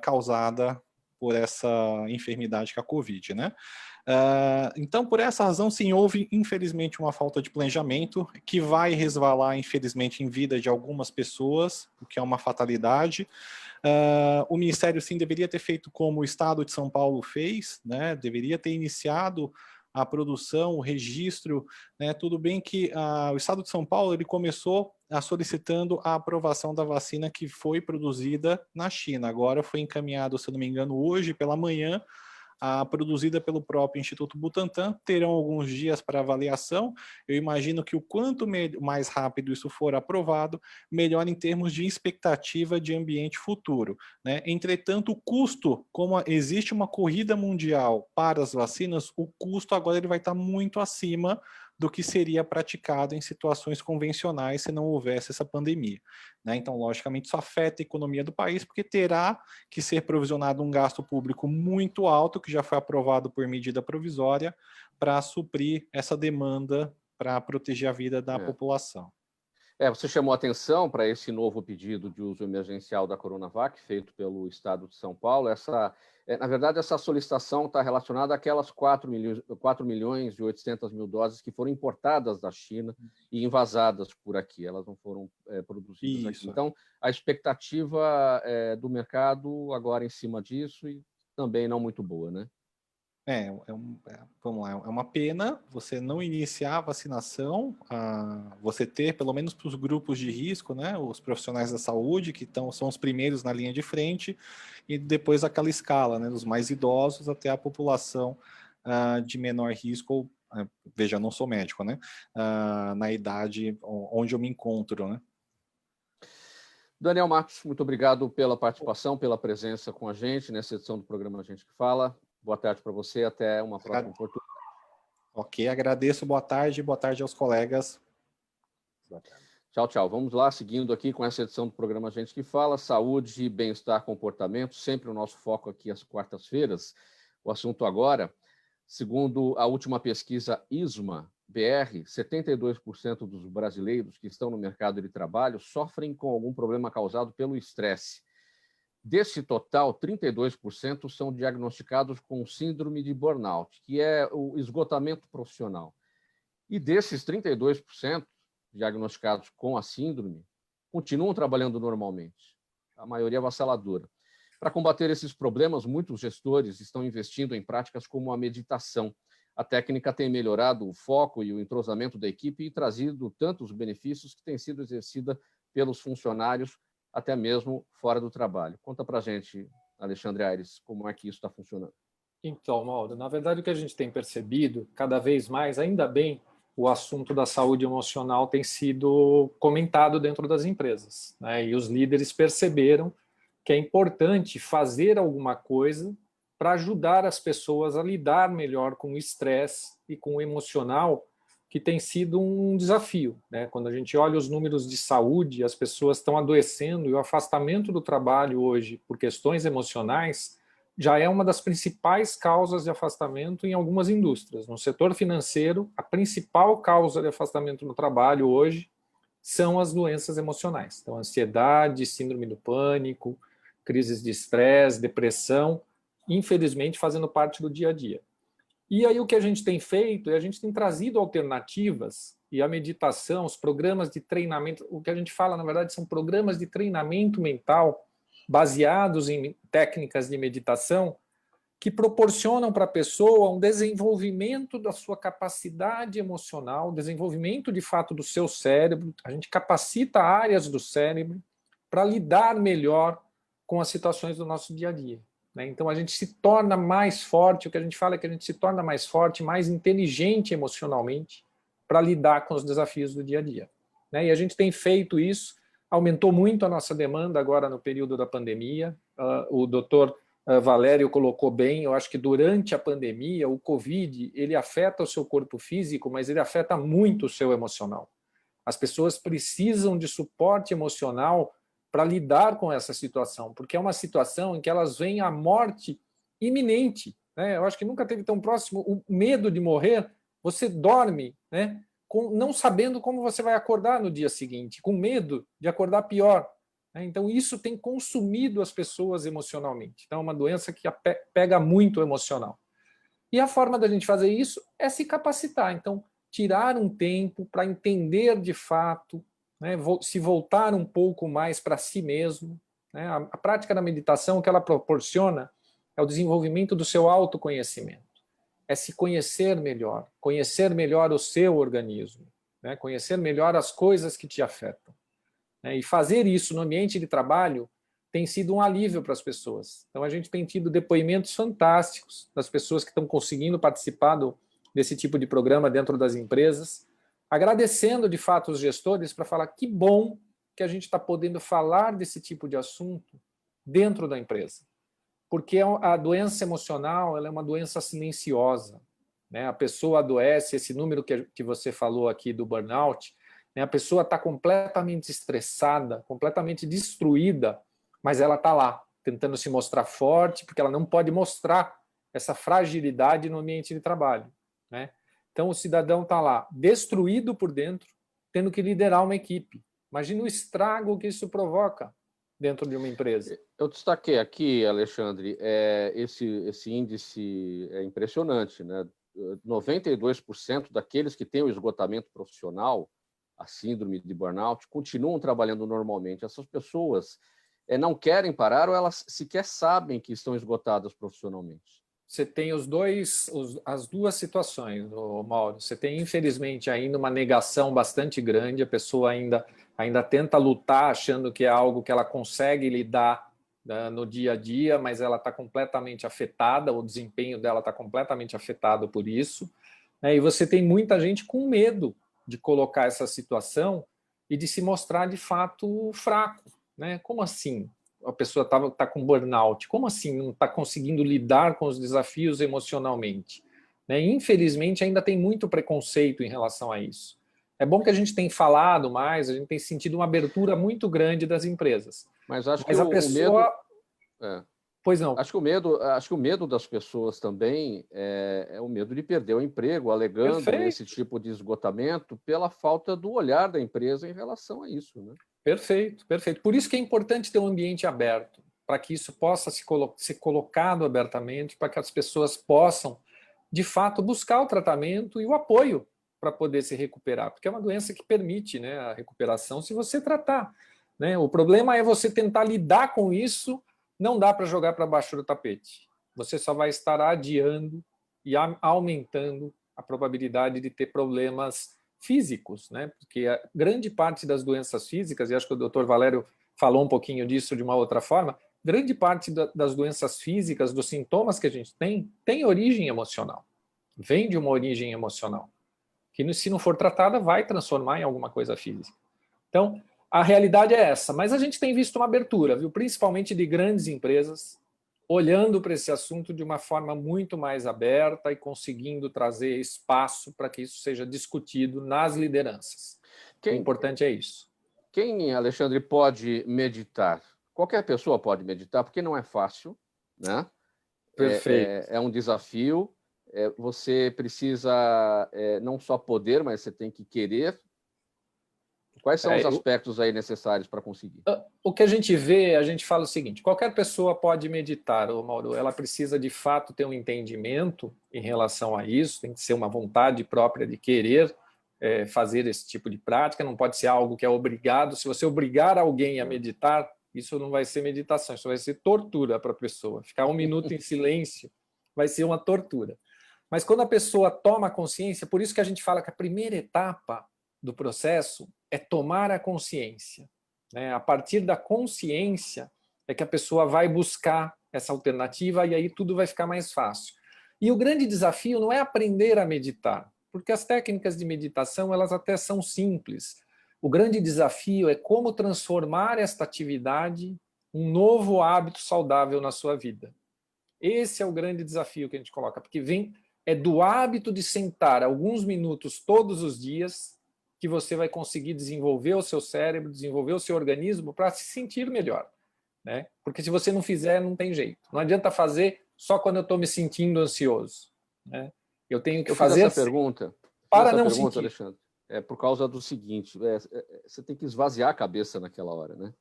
causada por essa enfermidade que é a Covid, né? Então, por essa razão, sim, houve, infelizmente, uma falta de planejamento que vai resvalar, infelizmente, em vida de algumas pessoas, o que é uma fatalidade. O Ministério, sim, deveria ter feito como o Estado de São Paulo fez, né? Deveria ter iniciado a produção, o registro, né? Tudo bem que o Estado de São Paulo ele começou solicitando a aprovação da vacina que foi produzida na China. Agora foi encaminhado, se eu não me engano, hoje pela manhã, produzida pelo próprio Instituto Butantan. Terão alguns dias para avaliação. Eu imagino que o quanto mais rápido isso for aprovado, melhor em termos de expectativa de ambiente futuro, né? Entretanto, o custo, como existe uma corrida mundial para as vacinas, o custo agora ele vai estar muito acima do que seria praticado em situações convencionais se não houvesse essa pandemia, né? Então, logicamente, isso afeta a economia do país, porque terá que ser provisionado um gasto público muito alto, que já foi aprovado por medida provisória, para suprir essa demanda para proteger a vida da população. Você chamou atenção para esse novo pedido de uso emergencial da Coronavac, feito pelo Estado de São Paulo. Na verdade, essa solicitação está relacionada àquelas 4.800.000 doses que foram importadas da China e envasadas por aqui. Elas não foram produzidas aqui. Então, a expectativa do mercado agora em cima disso e também não muito boa, né? Vamos lá, é uma pena você não iniciar a vacinação, você ter, pelo menos para os grupos de risco, né, os profissionais da saúde, que são os primeiros na linha de frente, e depois aquela escala, né, dos mais idosos até a população de menor risco, veja, eu não sou médico, né, na idade onde eu me encontro, né. Daniel Marcos, muito obrigado pela participação, pela presença com a gente nessa edição do programa A Gente que Fala. Boa tarde para você, até uma próxima oportunidade. Ok, agradeço, boa tarde aos colegas. Tchau, tchau. Vamos lá, seguindo aqui com essa edição do programa A Gente que Fala, saúde, bem-estar, comportamento, sempre o nosso foco aqui às quartas-feiras. O assunto agora, segundo a última pesquisa ISMA-BR, 72% dos brasileiros que estão no mercado de trabalho sofrem com algum problema causado pelo estresse. Desse total, 32% são diagnosticados com síndrome de burnout, que é o esgotamento profissional. E desses 32% diagnosticados com a síndrome, continuam trabalhando normalmente, a maioria avassaladora. Para combater esses problemas, muitos gestores estão investindo em práticas como a meditação. A técnica tem melhorado o foco e o entrosamento da equipe e trazido tantos benefícios que tem sido exercida pelos funcionários até mesmo fora do trabalho. Conta para a gente, Alexandre Aires, como é que isso está funcionando. Então, Mauro, na verdade o que a gente tem percebido, cada vez mais, ainda bem, o assunto da saúde emocional tem sido comentado dentro das empresas, né? E os líderes perceberam que é importante fazer alguma coisa para ajudar as pessoas a lidar melhor com o estresse e com o emocional, que tem sido um desafio, né? Quando a gente olha os números de saúde, as pessoas estão adoecendo e o afastamento do trabalho hoje por questões emocionais já é uma das principais causas de afastamento em algumas indústrias. No setor financeiro, a principal causa de afastamento no trabalho hoje são as doenças emocionais. Então, ansiedade, síndrome do pânico, crises de estresse, depressão, infelizmente fazendo parte do dia a dia. E aí o que a gente tem feito é a gente tem trazido alternativas, e a meditação, os programas de treinamento, o que a gente fala, na verdade, são programas de treinamento mental baseados em técnicas de meditação que proporcionam para a pessoa um desenvolvimento da sua capacidade emocional, desenvolvimento de fato do seu cérebro. A gente capacita áreas do cérebro para lidar melhor com as situações do nosso dia a dia. Então a gente se torna mais forte, o que a gente fala é que a gente se torna mais forte, mais inteligente emocionalmente para lidar com os desafios do dia a dia. E a gente tem feito isso, aumentou muito a nossa demanda agora no período da pandemia. O doutor Valério colocou bem, eu acho que durante a pandemia o Covid ele afeta o seu corpo físico, mas ele afeta muito o seu emocional. As pessoas precisam de suporte emocional para lidar com essa situação, porque é uma situação em que elas veem a morte iminente, né? Eu acho que nunca teve tão próximo o medo de morrer. Você dorme, né, não sabendo como você vai acordar no dia seguinte, com medo de acordar pior, né? Então isso tem consumido as pessoas emocionalmente. Então é uma doença que pega muito o emocional. E a forma da gente fazer isso é se capacitar. Então tirar um tempo para entender de fato, né, se voltar um pouco mais para si mesmo, né? A prática da meditação, o que ela proporciona é o desenvolvimento do seu autoconhecimento. é se conhecer melhor o seu organismo, né? Conhecer melhor as coisas que te afetam, né? E fazer isso no ambiente de trabalho tem sido um alívio para as pessoas. Então, a gente tem tido depoimentos fantásticos das pessoas que estão conseguindo participar desse tipo de programa dentro das empresas, agradecendo, de fato, os gestores para falar que bom que a gente está podendo falar desse tipo de assunto dentro da empresa. Porque a doença emocional ela é uma doença silenciosa, né? A pessoa adoece, esse número que você falou aqui do burnout, né? A pessoa está completamente estressada, completamente destruída, mas ela está lá, tentando se mostrar forte, porque ela não pode mostrar essa fragilidade no ambiente de trabalho, né? Então, o cidadão está lá, destruído por dentro, tendo que liderar uma equipe. Imagina o estrago que isso provoca dentro de uma empresa. Eu destaquei aqui, Alexandre, esse índice é impressionante, né? 92% daqueles que têm o esgotamento profissional, a síndrome de burnout, continuam trabalhando normalmente. Essas pessoas não querem parar ou elas sequer sabem que estão esgotadas profissionalmente. Você tem as duas situações, Mauro. Você tem, infelizmente, ainda uma negação bastante grande, a pessoa ainda tenta lutar achando que é algo que ela consegue lidar, né, no dia a dia, mas ela está completamente afetada, o desempenho dela está completamente afetado por isso, né? E você tem muita gente com medo de colocar essa situação e de se mostrar, de fato, fraco, né? Como assim? A pessoa está com burnout, como assim não está conseguindo lidar com os desafios emocionalmente, né? Infelizmente, ainda tem muito preconceito em relação a isso. É bom que a gente tem falado mais, a gente tem sentido uma abertura muito grande das empresas. Mas acho que a pessoa... Pois não. Acho que o medo das pessoas também é o medo de perder o emprego, alegando esse tipo de esgotamento pela falta do olhar da empresa em relação a isso, né? Perfeito, perfeito. Por isso que é importante ter um ambiente aberto, para que isso possa ser colocado abertamente, para que as pessoas possam, de fato, buscar o tratamento e o apoio para poder se recuperar, porque é uma doença que permite, né, a recuperação se você tratar, né? O problema é você tentar lidar com isso, não dá para jogar para baixo do tapete. Você só vai estar adiando e aumentando a probabilidade de ter problemas físicos, né? Porque a grande parte das doenças físicas, e acho que o Dr. Valério falou um pouquinho disso de uma outra forma, grande parte das doenças físicas, dos sintomas que a gente tem origem emocional, vem de uma origem emocional, que se não for tratada vai transformar em alguma coisa física. Então, a realidade é essa, mas a gente tem visto uma abertura, viu? Principalmente de grandes empresas, olhando para esse assunto de uma forma muito mais aberta e conseguindo trazer espaço para que isso seja discutido nas lideranças. O importante é isso. Quem, Alexandre, pode meditar? Qualquer pessoa pode meditar, porque não é fácil, né? Perfeito. É um desafio. Você precisa não só poder, mas você tem que querer. Quais são os aspectos aí necessários para conseguir? O que a gente vê, a gente fala o seguinte: qualquer pessoa pode meditar, Mauro. Ela precisa, de fato, ter um entendimento em relação a isso, tem que ser uma vontade própria de querer fazer esse tipo de prática, não pode ser algo que é obrigado. Se você obrigar alguém a meditar, isso não vai ser meditação, isso vai ser tortura para a pessoa. Ficar 1 minuto em silêncio vai ser uma tortura. Mas quando a pessoa toma consciência, por isso que a gente fala que a primeira etapa do processo é tomar a consciência, né? A partir da consciência é que a pessoa vai buscar essa alternativa e aí tudo vai ficar mais fácil. E o grande desafio não é aprender a meditar, porque as técnicas de meditação elas até são simples. O grande desafio é como transformar esta atividade em um novo hábito saudável na sua vida. Esse é o grande desafio que a gente coloca, porque é do hábito de sentar alguns minutos todos os dias que você vai conseguir desenvolver o seu cérebro, desenvolver o seu organismo para se sentir melhor, né? Porque se você não fizer, não tem jeito. Não adianta fazer só quando eu estou me sentindo ansioso, né? Eu tenho que fazer essa pergunta para não sentir. Alexandre, por causa do seguinte: você tem que esvaziar a cabeça naquela hora, né?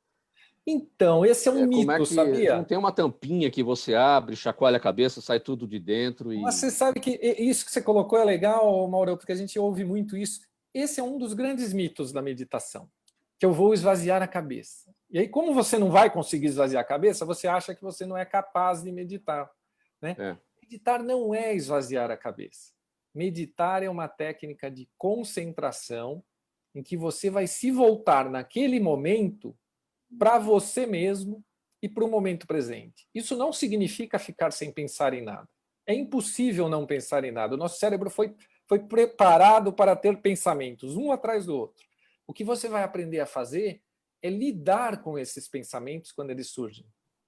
Então, esse é um mito, sabia? Não tem uma tampinha que você abre, chacoalha a cabeça, sai tudo de dentro e... Mas você sabe que isso que você colocou é legal, Mauro, porque a gente ouve muito isso. Esse é um dos grandes mitos da meditação, que eu vou esvaziar a cabeça. E aí, como você não vai conseguir esvaziar a cabeça, você acha que você não é capaz de meditar, né? Meditar não é esvaziar a cabeça. Meditar é uma técnica de concentração em que você vai se voltar naquele momento para você mesmo e para o momento presente. Isso não significa ficar sem pensar em nada. É impossível não pensar em nada. O nosso cérebro foi preparado para ter pensamentos, um atrás do outro. O que você vai aprender a fazer é lidar com esses pensamentos quando eles surgem.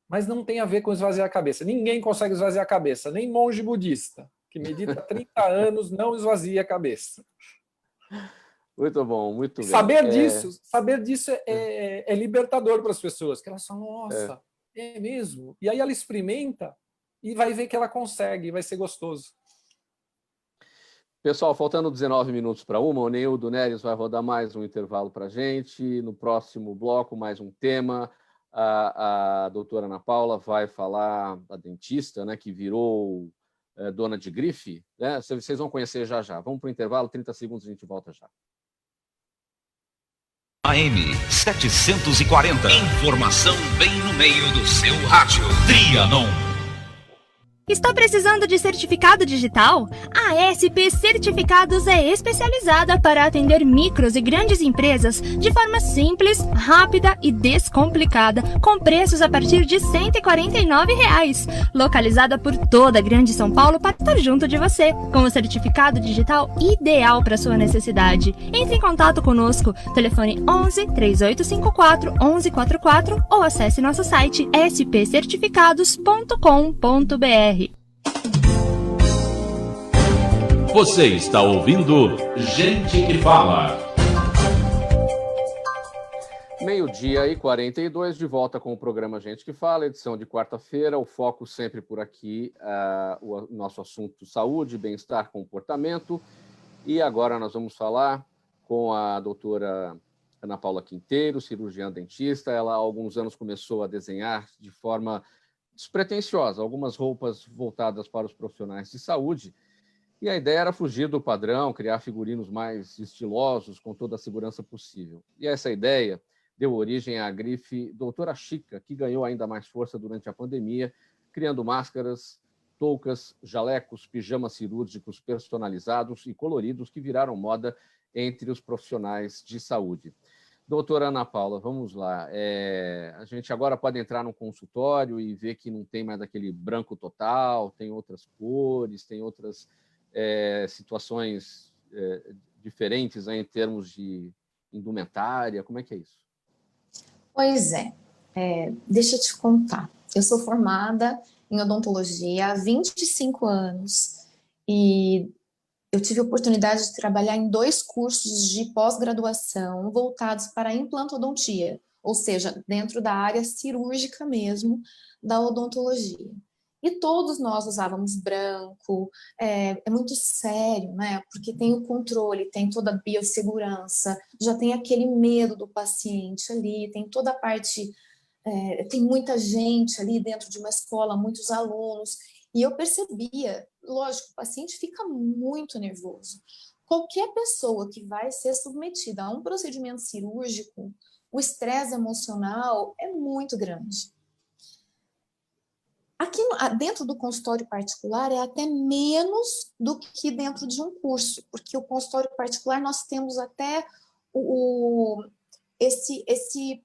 Mas não tem a ver com esvaziar a cabeça. Ninguém consegue esvaziar a cabeça, nem monge budista, que medita há 30 anos, não esvazia a cabeça. Muito bom, muito bem. Saber disso é libertador para as pessoas, que elas falam, nossa, é mesmo? E aí ela experimenta e vai ver que ela consegue, vai ser gostoso. Pessoal, faltando 19 minutos para 1, o Neildo Neres vai rodar mais um intervalo para a gente. No próximo bloco, mais um tema. A doutora Ana Paula vai falar da dentista, né, que virou dona de grife. Né? Vocês vão conhecer já já. Vamos para o intervalo, 30 segundos, a gente volta já. AM 740. Informação bem no meio do seu rádio. Trianon. Está precisando de certificado digital? A SP Certificados é especializada para atender micros e grandes empresas de forma simples, rápida e descomplicada, com preços a partir de R$ 149. Localizada por toda a Grande São Paulo para estar junto de você, com o certificado digital ideal para sua necessidade. Entre em contato conosco, telefone 11 3854 1144 ou acesse nosso site spcertificados.com.br. Você está ouvindo Gente que Fala. 12h42, de volta com o programa Gente que Fala, edição de quarta-feira. O foco sempre por aqui, o nosso assunto saúde, bem-estar, comportamento. E agora nós vamos falar com a doutora Ana Paula Quinteiro, cirurgiã dentista. Ela há alguns anos começou a desenhar de forma despretensiosa algumas roupas voltadas para os profissionais de saúde. E a ideia era fugir do padrão, criar figurinos mais estilosos, com toda a segurança possível. E essa ideia deu origem à grife Doutora Chica, que ganhou ainda mais força durante a pandemia, criando máscaras, toucas, jalecos, pijamas cirúrgicos personalizados e coloridos que viraram moda entre os profissionais de saúde. Doutora Ana Paula, vamos lá. A gente agora pode entrar num consultório e ver que não tem mais aquele branco total, tem outras cores, tem outras situações diferentes, né, em termos de indumentária. Como é que é isso? Pois deixa eu te contar. Eu sou formada em odontologia há 25 anos e eu tive a oportunidade de trabalhar em 2 cursos de pós-graduação voltados para a implantodontia, ou seja, dentro da área cirúrgica mesmo da odontologia. E todos nós usávamos branco, é muito sério, né? Porque tem o controle, tem toda a biossegurança, já tem aquele medo do paciente ali, tem toda a parte, tem muita gente ali dentro de uma escola, muitos alunos, e eu percebia, lógico, o paciente fica muito nervoso. Qualquer pessoa que vai ser submetida a um procedimento cirúrgico, o estresse emocional é muito grande. Aqui dentro do consultório particular é até menos do que dentro de um curso, porque o consultório particular nós temos até esse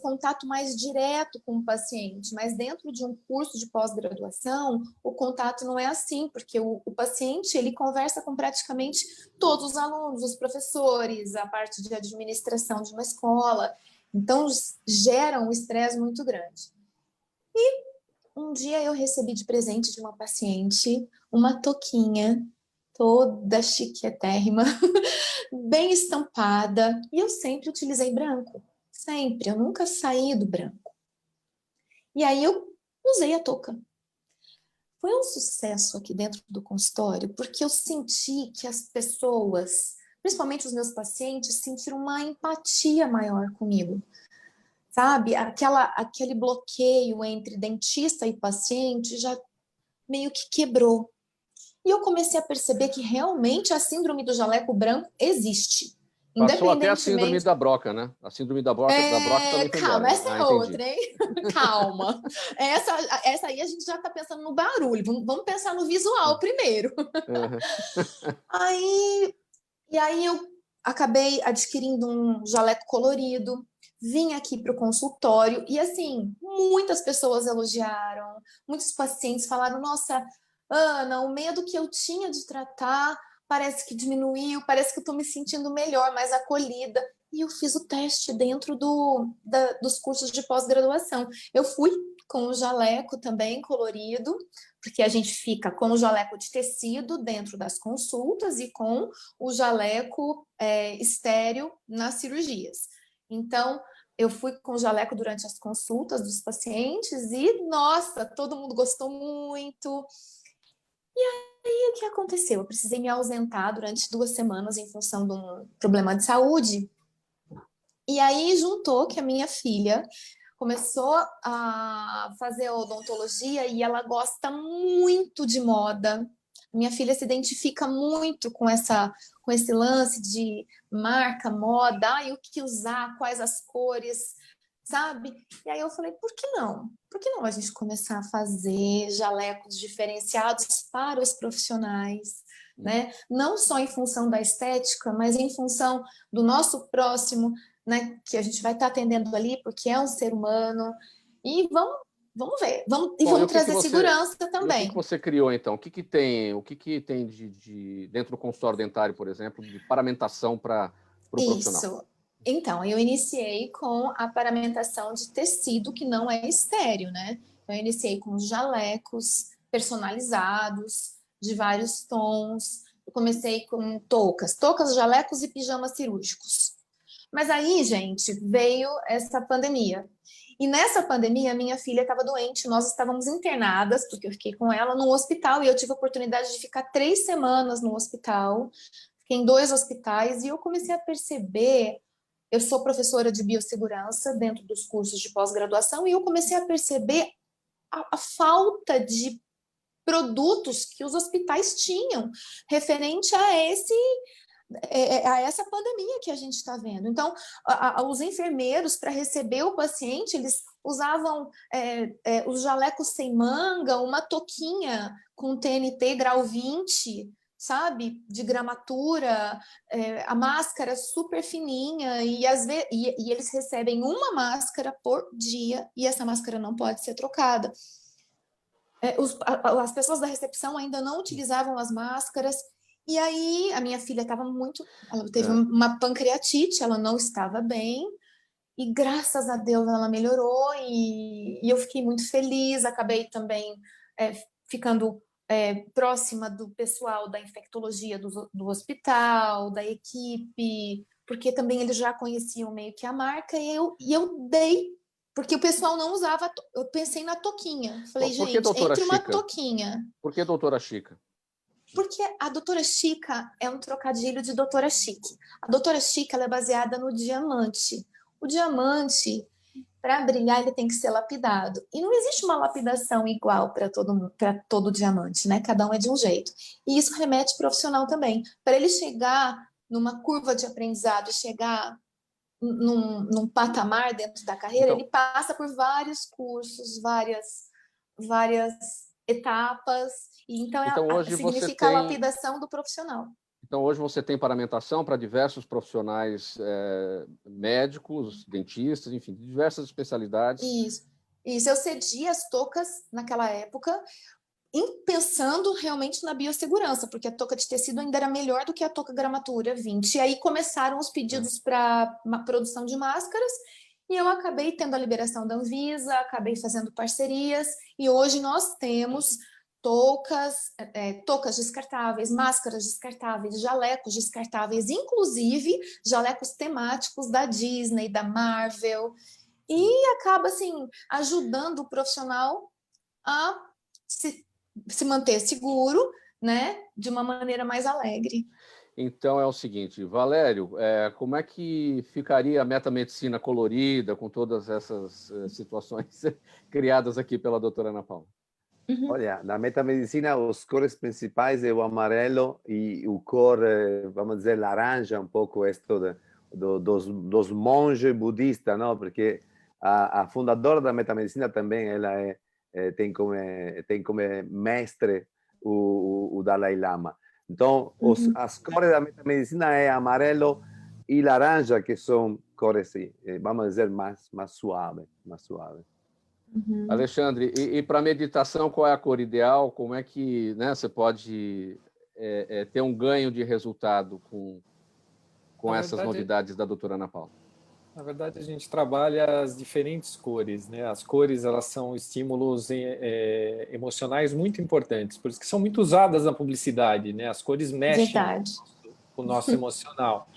contato mais direto com o paciente, mas dentro de um curso de pós-graduação o contato não é assim, porque o paciente ele conversa com praticamente todos os alunos, os professores, a parte de administração de uma escola, então gera um estresse muito grande. E um dia eu recebi de presente de uma paciente uma touquinha toda chiquetérrima, bem estampada, e eu sempre utilizei branco, sempre, eu nunca saí do branco. E aí eu usei a touca. Foi um sucesso aqui dentro do consultório, porque eu senti que as pessoas, principalmente os meus pacientes, sentiram uma empatia maior comigo. Sabe, aquele bloqueio entre dentista e paciente já meio que quebrou. E eu comecei a perceber que realmente a síndrome do jaleco branco existe. Passou até a síndrome da broca, né? A síndrome da broca também foi calma, embora. essa é outra, hein? Calma. Essa aí a gente já está pensando no barulho. Vamos pensar no visual primeiro. E aí eu acabei adquirindo um jaleco colorido, vim aqui para o consultório e, assim, muitas pessoas elogiaram, muitos pacientes falaram, nossa, Ana, o medo que eu tinha de tratar parece que diminuiu, parece que eu estou me sentindo melhor, mais acolhida. E eu fiz o teste dentro dos cursos de pós-graduação. Eu fui com o jaleco também colorido, porque a gente fica com o jaleco de tecido dentro das consultas e com o jaleco estéreo nas cirurgias. Então, eu fui com o jaleco durante as consultas dos pacientes e, nossa, todo mundo gostou muito. E aí, o que aconteceu? Eu precisei me ausentar durante 2 semanas em função de um problema de saúde. E aí, juntou que a minha filha começou a fazer odontologia e ela gosta muito de moda. Minha filha se identifica muito com esse lance de marca, moda, e o que usar, quais as cores, sabe? E aí eu falei, por que não? Por que não a gente começar a fazer jalecos diferenciados para os profissionais, né? Não só em função da estética, mas em função do nosso próximo, né? Que a gente vai estar atendendo ali, porque é um ser humano. E vamos ver. Vamos trazer segurança também. O que você criou, então? O que tem de dentro do consultório dentário, por exemplo, de paramentação para o profissional? Isso. Então, eu iniciei com a paramentação de tecido que não é estéreo, né? Eu iniciei com jalecos personalizados, de vários tons. Eu comecei com toucas, jalecos e pijamas cirúrgicos. Mas aí, gente, veio essa pandemia. E nessa pandemia, minha filha estava doente, nós estávamos internadas, porque eu fiquei com ela no hospital, e eu tive a oportunidade de ficar 3 semanas no hospital. Fiquei em 2 hospitais, e eu comecei a perceber. Eu sou professora de biossegurança dentro dos cursos de pós-graduação e eu comecei a perceber a falta de produtos que os hospitais tinham referente a essa pandemia que a gente está vendo. Então, os enfermeiros, para receber o paciente, eles usavam os jalecos sem manga, uma touquinha com TNT grau 20, sabe, de gramatura, a máscara super fininha, e eles recebem uma máscara por dia, e essa máscara não pode ser trocada. As pessoas da recepção ainda não utilizavam as máscaras, e aí a minha filha ela teve uma pancreatite, ela não estava bem, e graças a Deus ela melhorou, e eu fiquei muito feliz, acabei também ficando próxima do pessoal da infectologia do hospital, da equipe, porque também eles já conheciam meio que a marca, e eu dei, porque o pessoal não usava, eu pensei na touquinha. Falei, gente, entre uma touquinha. Por que doutora Chica? Porque a doutora Chica é um trocadilho de doutora chique. A doutora Chica, ela é baseada no diamante. O diamante, para brilhar, ele tem que ser lapidado. E não existe uma lapidação igual para todo diamante, né? Cada um é de um jeito. E isso remete profissional também. Para ele chegar numa curva de aprendizado, chegar num patamar dentro da carreira, ele passa por vários cursos, várias etapas. E então hoje significa a lapidação do profissional. Então, hoje você tem paramentação para diversos profissionais médicos, dentistas, enfim, diversas especialidades. Isso. Eu cedi as toucas naquela época, pensando realmente na biossegurança, porque a touca de tecido ainda era melhor do que a touca gramatura 20. E aí começaram os pedidos para produção de máscaras, e eu acabei tendo a liberação da Anvisa, acabei fazendo parcerias, e hoje nós temos toucas descartáveis, máscaras descartáveis, jalecos descartáveis, inclusive jalecos temáticos da Disney, da Marvel, e acaba assim ajudando o profissional a se manter seguro, né, de uma maneira mais alegre. Então é o seguinte, Valério, como é que ficaria a metamedicina colorida com todas essas situações criadas aqui pela doutora Ana Paula? Olha, na metamedicina, os cores principais é o amarelo e o cor, vamos dizer, laranja, um pouco isto dos monges budistas, não? Porque a fundadora da metamedicina também, ela tem como mestre o Dalai Lama. Então, as cores da metamedicina é amarelo e laranja, que são cores, vamos dizer, mais suaves. Alexandre, e para meditação, qual é a cor ideal? Como é que, né, você pode ter um ganho de resultado com essas novidades da doutora Ana Paula? Na verdade, a gente trabalha as diferentes cores, né? As cores, elas são estímulos emocionais muito importantes, por isso que são muito usadas na publicidade, né? As cores mexem com o nosso emocional.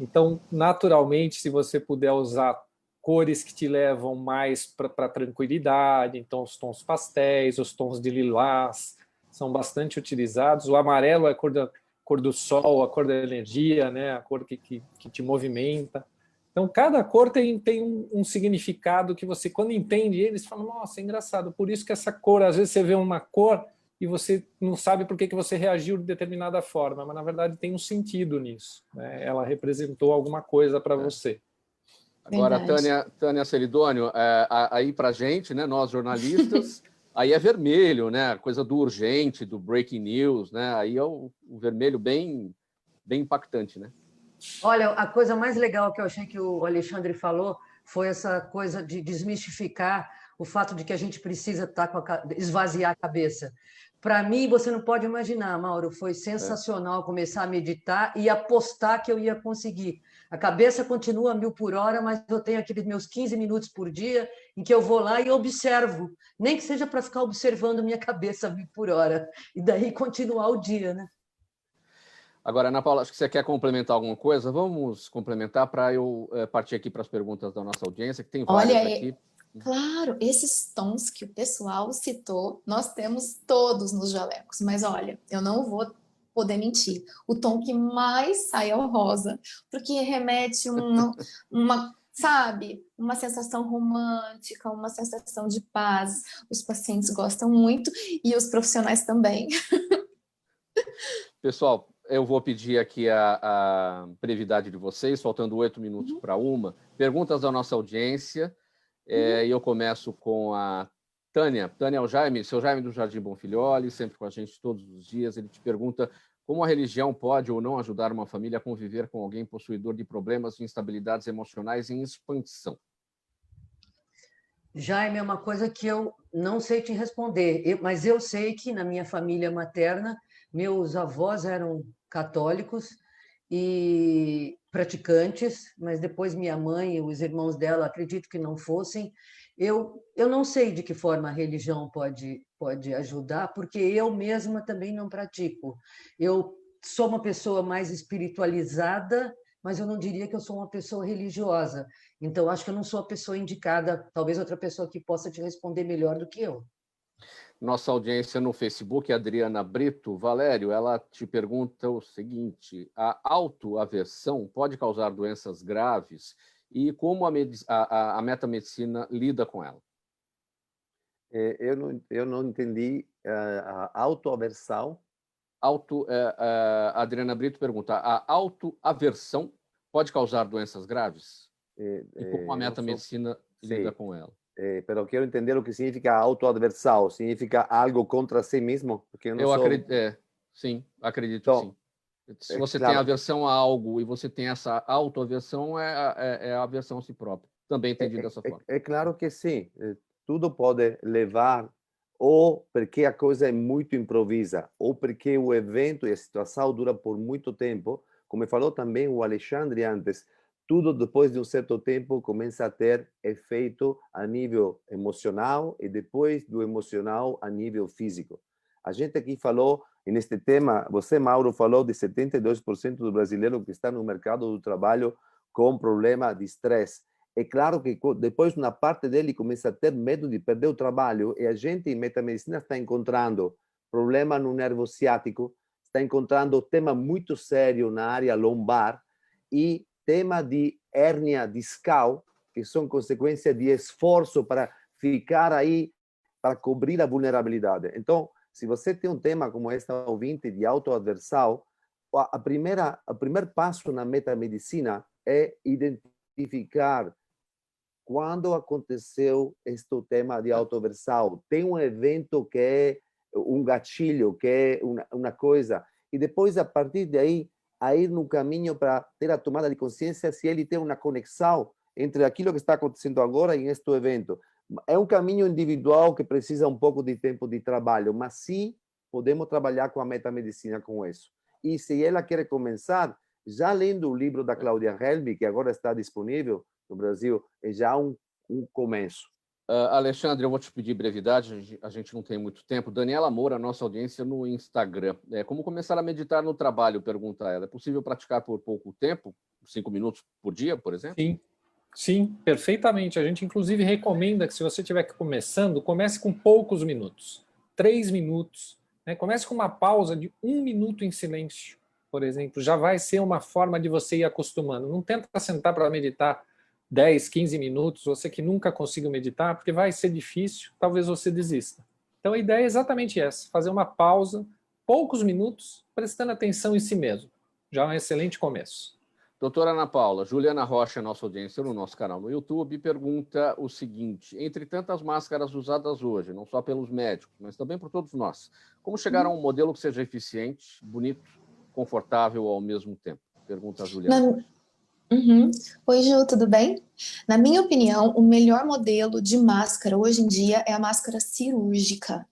Então, naturalmente, se você puder usar cores que te levam mais para a tranquilidade, então os tons pastéis, os tons de lilás são bastante utilizados. O amarelo é a cor do sol, a cor da energia, né? A cor que te movimenta. Então, cada cor tem um significado que você, quando entende eles, fala, nossa, é engraçado. Por isso que essa cor, às vezes você vê uma cor e você não sabe por que você reagiu de determinada forma, mas, na verdade, tem um sentido nisso, né? Ela representou alguma coisa para você. Agora, Tânia Celidônio, aí para a gente, né, nós jornalistas, aí é vermelho, né? Coisa do urgente, do breaking news, né? Aí é o vermelho bem impactante, né? Olha, a coisa mais legal que eu achei que o Alexandre falou foi essa coisa de desmistificar o fato de que a gente precisa esvaziar a cabeça. Para mim, você não pode imaginar, Mauro, foi sensacional começar a meditar e apostar que eu ia conseguir. A cabeça continua 1000 por hora, mas eu tenho aqueles meus 15 minutos por dia em que eu vou lá e observo, nem que seja para ficar observando minha cabeça 1000 por hora, e daí continuar o dia, né? Agora, Ana Paula, acho que você quer complementar alguma coisa? Vamos complementar para eu partir aqui para as perguntas da nossa audiência, que tem várias aqui. Claro, esses tons que o pessoal citou, nós temos todos nos jalecos, mas olha, eu não vou poder mentir. O tom que mais sai é o rosa, porque remete sabe, uma sensação romântica, uma sensação de paz. Os pacientes gostam muito e os profissionais também. Pessoal, eu vou pedir aqui a brevidade de vocês, faltando 8 minutos para uma. Perguntas da nossa audiência. E eu começo com a Tânia. Tânia é o Jaime, seu Jaime do Jardim Bonfilholi, sempre com a gente todos os dias. Ele te pergunta como a religião pode ou não ajudar uma família a conviver com alguém possuidor de problemas de instabilidades emocionais em expansão. Jaime, é uma coisa que eu não sei te responder, mas eu sei que na minha família materna, meus avós eram católicos e praticantes, mas depois minha mãe e os irmãos dela, acredito que não fossem. Eu não sei de que forma a religião pode ajudar, porque eu mesma também não pratico. Eu sou uma pessoa mais espiritualizada, mas eu não diria que eu sou uma pessoa religiosa. Então, acho que eu não sou a pessoa indicada, talvez outra pessoa que possa te responder melhor do que eu. Nossa audiência no Facebook, Adriana Brito. Valério, ela te pergunta o seguinte: a autoaversão pode causar doenças graves e como a metamedicina lida com ela? Eu não entendi a autoaversão. A Adriana Brito pergunta: a autoaversão pode causar doenças graves? E como a metamedicina lida com ela? Pero quero entender o que significa autoadversão. Significa algo contra si mesmo? Porque eu acredito, sim, acredito então, sim. Se você tem aversão a algo e você tem essa autoaversão, é a aversão a si próprio. Também entendi dessa forma. É claro que sim. Tudo pode levar ou porque a coisa é muito improvisa, ou porque o evento e a situação dura por muito tempo. Como falou também o Alexandre antes, tudo depois de um certo tempo começa a ter efeito a nível emocional e depois do emocional a nível físico. A gente aqui falou, neste tema, você, Mauro, falou de 72% do brasileiro que está no mercado do trabalho com problema de estresse. É claro que depois uma parte dele começa a ter medo de perder o trabalho e a gente em metamedicina está encontrando problema no nervo ciático, está encontrando tema muito sério na área lombar e tema de hérnia discal, que são consequência de esforço para ficar aí, para cobrir a vulnerabilidade. Então, se você tem um tema como esta ouvinte de autoaversão, o primeiro passo na metamedicina é identificar quando aconteceu este tema de autoaversão. Tem um evento que é um gatilho, que é uma coisa, e depois, a partir daí, a ir no caminho para ter a tomada de consciência se ele tem uma conexão entre aquilo que está acontecendo agora e este evento. É um caminho individual que precisa um pouco de tempo de trabalho, mas sim podemos trabalhar com a metamedicina com isso. E se ela quer começar, já lendo o livro da Cláudia Helbig, que agora está disponível no Brasil, é já um começo. Alexandre, eu vou te pedir brevidade, a gente não tem muito tempo. Daniela Moura, nossa audiência no Instagram. Como começar a meditar no trabalho, pergunta ela. É possível praticar por pouco tempo? 5 minutos por dia, por exemplo? Sim, perfeitamente. A gente, inclusive, recomenda que, se você estiver começando, comece com poucos minutos. 3 minutos. Né? Comece com uma pausa de 1 minuto em silêncio, por exemplo. Já vai ser uma forma de você ir acostumando. Não tenta sentar para meditar 10, 15 minutos, você que nunca conseguiu meditar, porque vai ser difícil, talvez você desista. Então a ideia é exatamente essa, fazer uma pausa, poucos minutos, prestando atenção em si mesmo. Já é um excelente começo. Doutora Ana Paula, Juliana Rocha, nossa audiência no nosso canal no YouTube, pergunta o seguinte: entre tantas máscaras usadas hoje, não só pelos médicos, mas também por todos nós, como chegar a um modelo que seja eficiente, bonito, confortável ao mesmo tempo? Pergunta a Juliana. Oi, Ju, tudo bem? Na minha opinião, o melhor modelo de máscara hoje em dia é a máscara cirúrgica,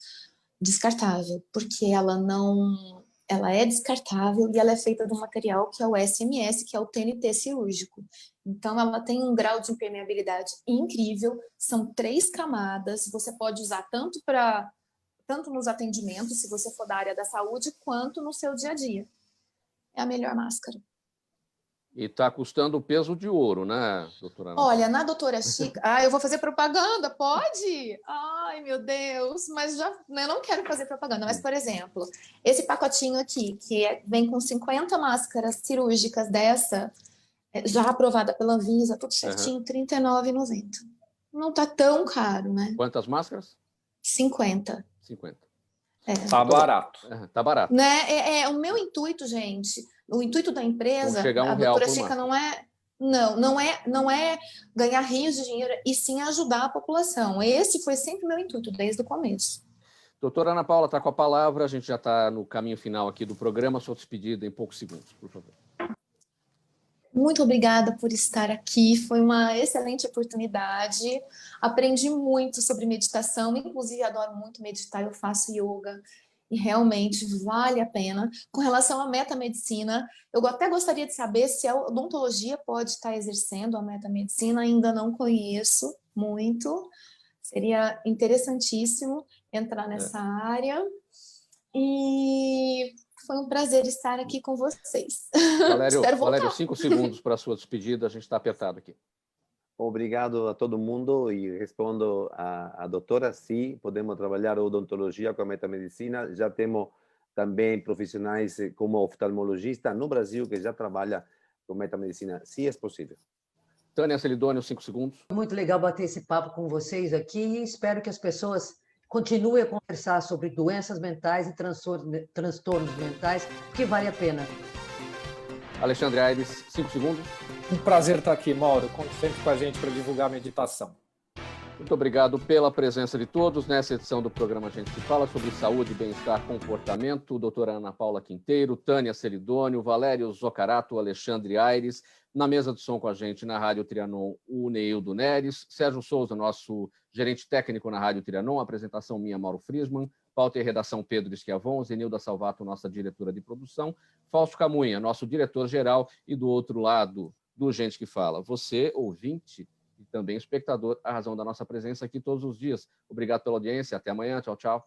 descartável, porque ela é descartável e ela é feita de um material que é o SMS, que é o TNT cirúrgico. Então, ela tem um grau de impermeabilidade incrível, são 3 camadas, você pode usar tanto nos atendimentos, se você for da área da saúde, quanto no seu dia a dia. É a melhor máscara. E está custando o peso de ouro, né, doutora Ana? Olha, na Doutora Chica... eu vou fazer propaganda, pode? Ai, meu Deus, mas já não quero fazer propaganda. Mas, por exemplo, esse pacotinho aqui, que vem com 50 máscaras cirúrgicas dessa, já aprovada pela Anvisa, tudo certinho, R$ 39,90. Não tá tão caro, né? Quantas máscaras? 50. 50. Tá barato. Tá barato. Né? O meu intuito, gente, o intuito da empresa, chegar a R$1 Doutora por Chica máscara. não é ganhar rios de dinheiro, e sim ajudar a população. Esse foi sempre o meu intuito, desde o começo. Doutora Ana Paula está com a palavra, a gente já está no caminho final aqui do programa, sua despedida em poucos segundos, por favor. Muito obrigada por estar aqui, foi uma excelente oportunidade, aprendi muito sobre meditação, inclusive adoro muito meditar, eu faço yoga, e realmente vale a pena. Com relação à metamedicina, eu até gostaria de saber se a odontologia pode estar exercendo a metamedicina, ainda não conheço muito, seria interessantíssimo entrar nessa área, e foi um prazer estar aqui com vocês. Valério, 5 segundos para a sua despedida, a gente está apertado aqui. Obrigado a todo mundo e respondo a doutora, sim, podemos trabalhar odontologia com a metamedicina, já temos também profissionais como oftalmologista no Brasil que já trabalham com metamedicina, sim, é possível. Tânia Celidônio, 5 segundos. Muito legal bater esse papo com vocês aqui e espero que as pessoas continuem a conversar sobre doenças mentais e transtornos mentais, porque vale a pena. Alexandre Aires, 5 segundos. Um prazer estar aqui, Mauro. Conte sempre com a gente para divulgar a meditação. Muito obrigado pela presença de todos nessa edição do programa Gente que Fala sobre saúde, bem-estar, comportamento. Doutora Ana Paula Quinteiro, Tânia Celidônio, Valério Zoccarato, Alexandre Aires. Na mesa de som com a gente na Rádio Trianon, o Neildo Neres. Sérgio Souza, nosso gerente técnico na Rádio Trianon. Apresentação minha, Mauro Friesman. Pauta e redação, Pedro Schiavon. Zenilda Salvato, nossa diretora de produção. Fausto Camunha, nosso diretor-geral. E do outro lado do Gente que Fala, você, ouvinte e também espectador, a razão da nossa presença aqui todos os dias. Obrigado pela audiência. Até amanhã. Tchau, tchau.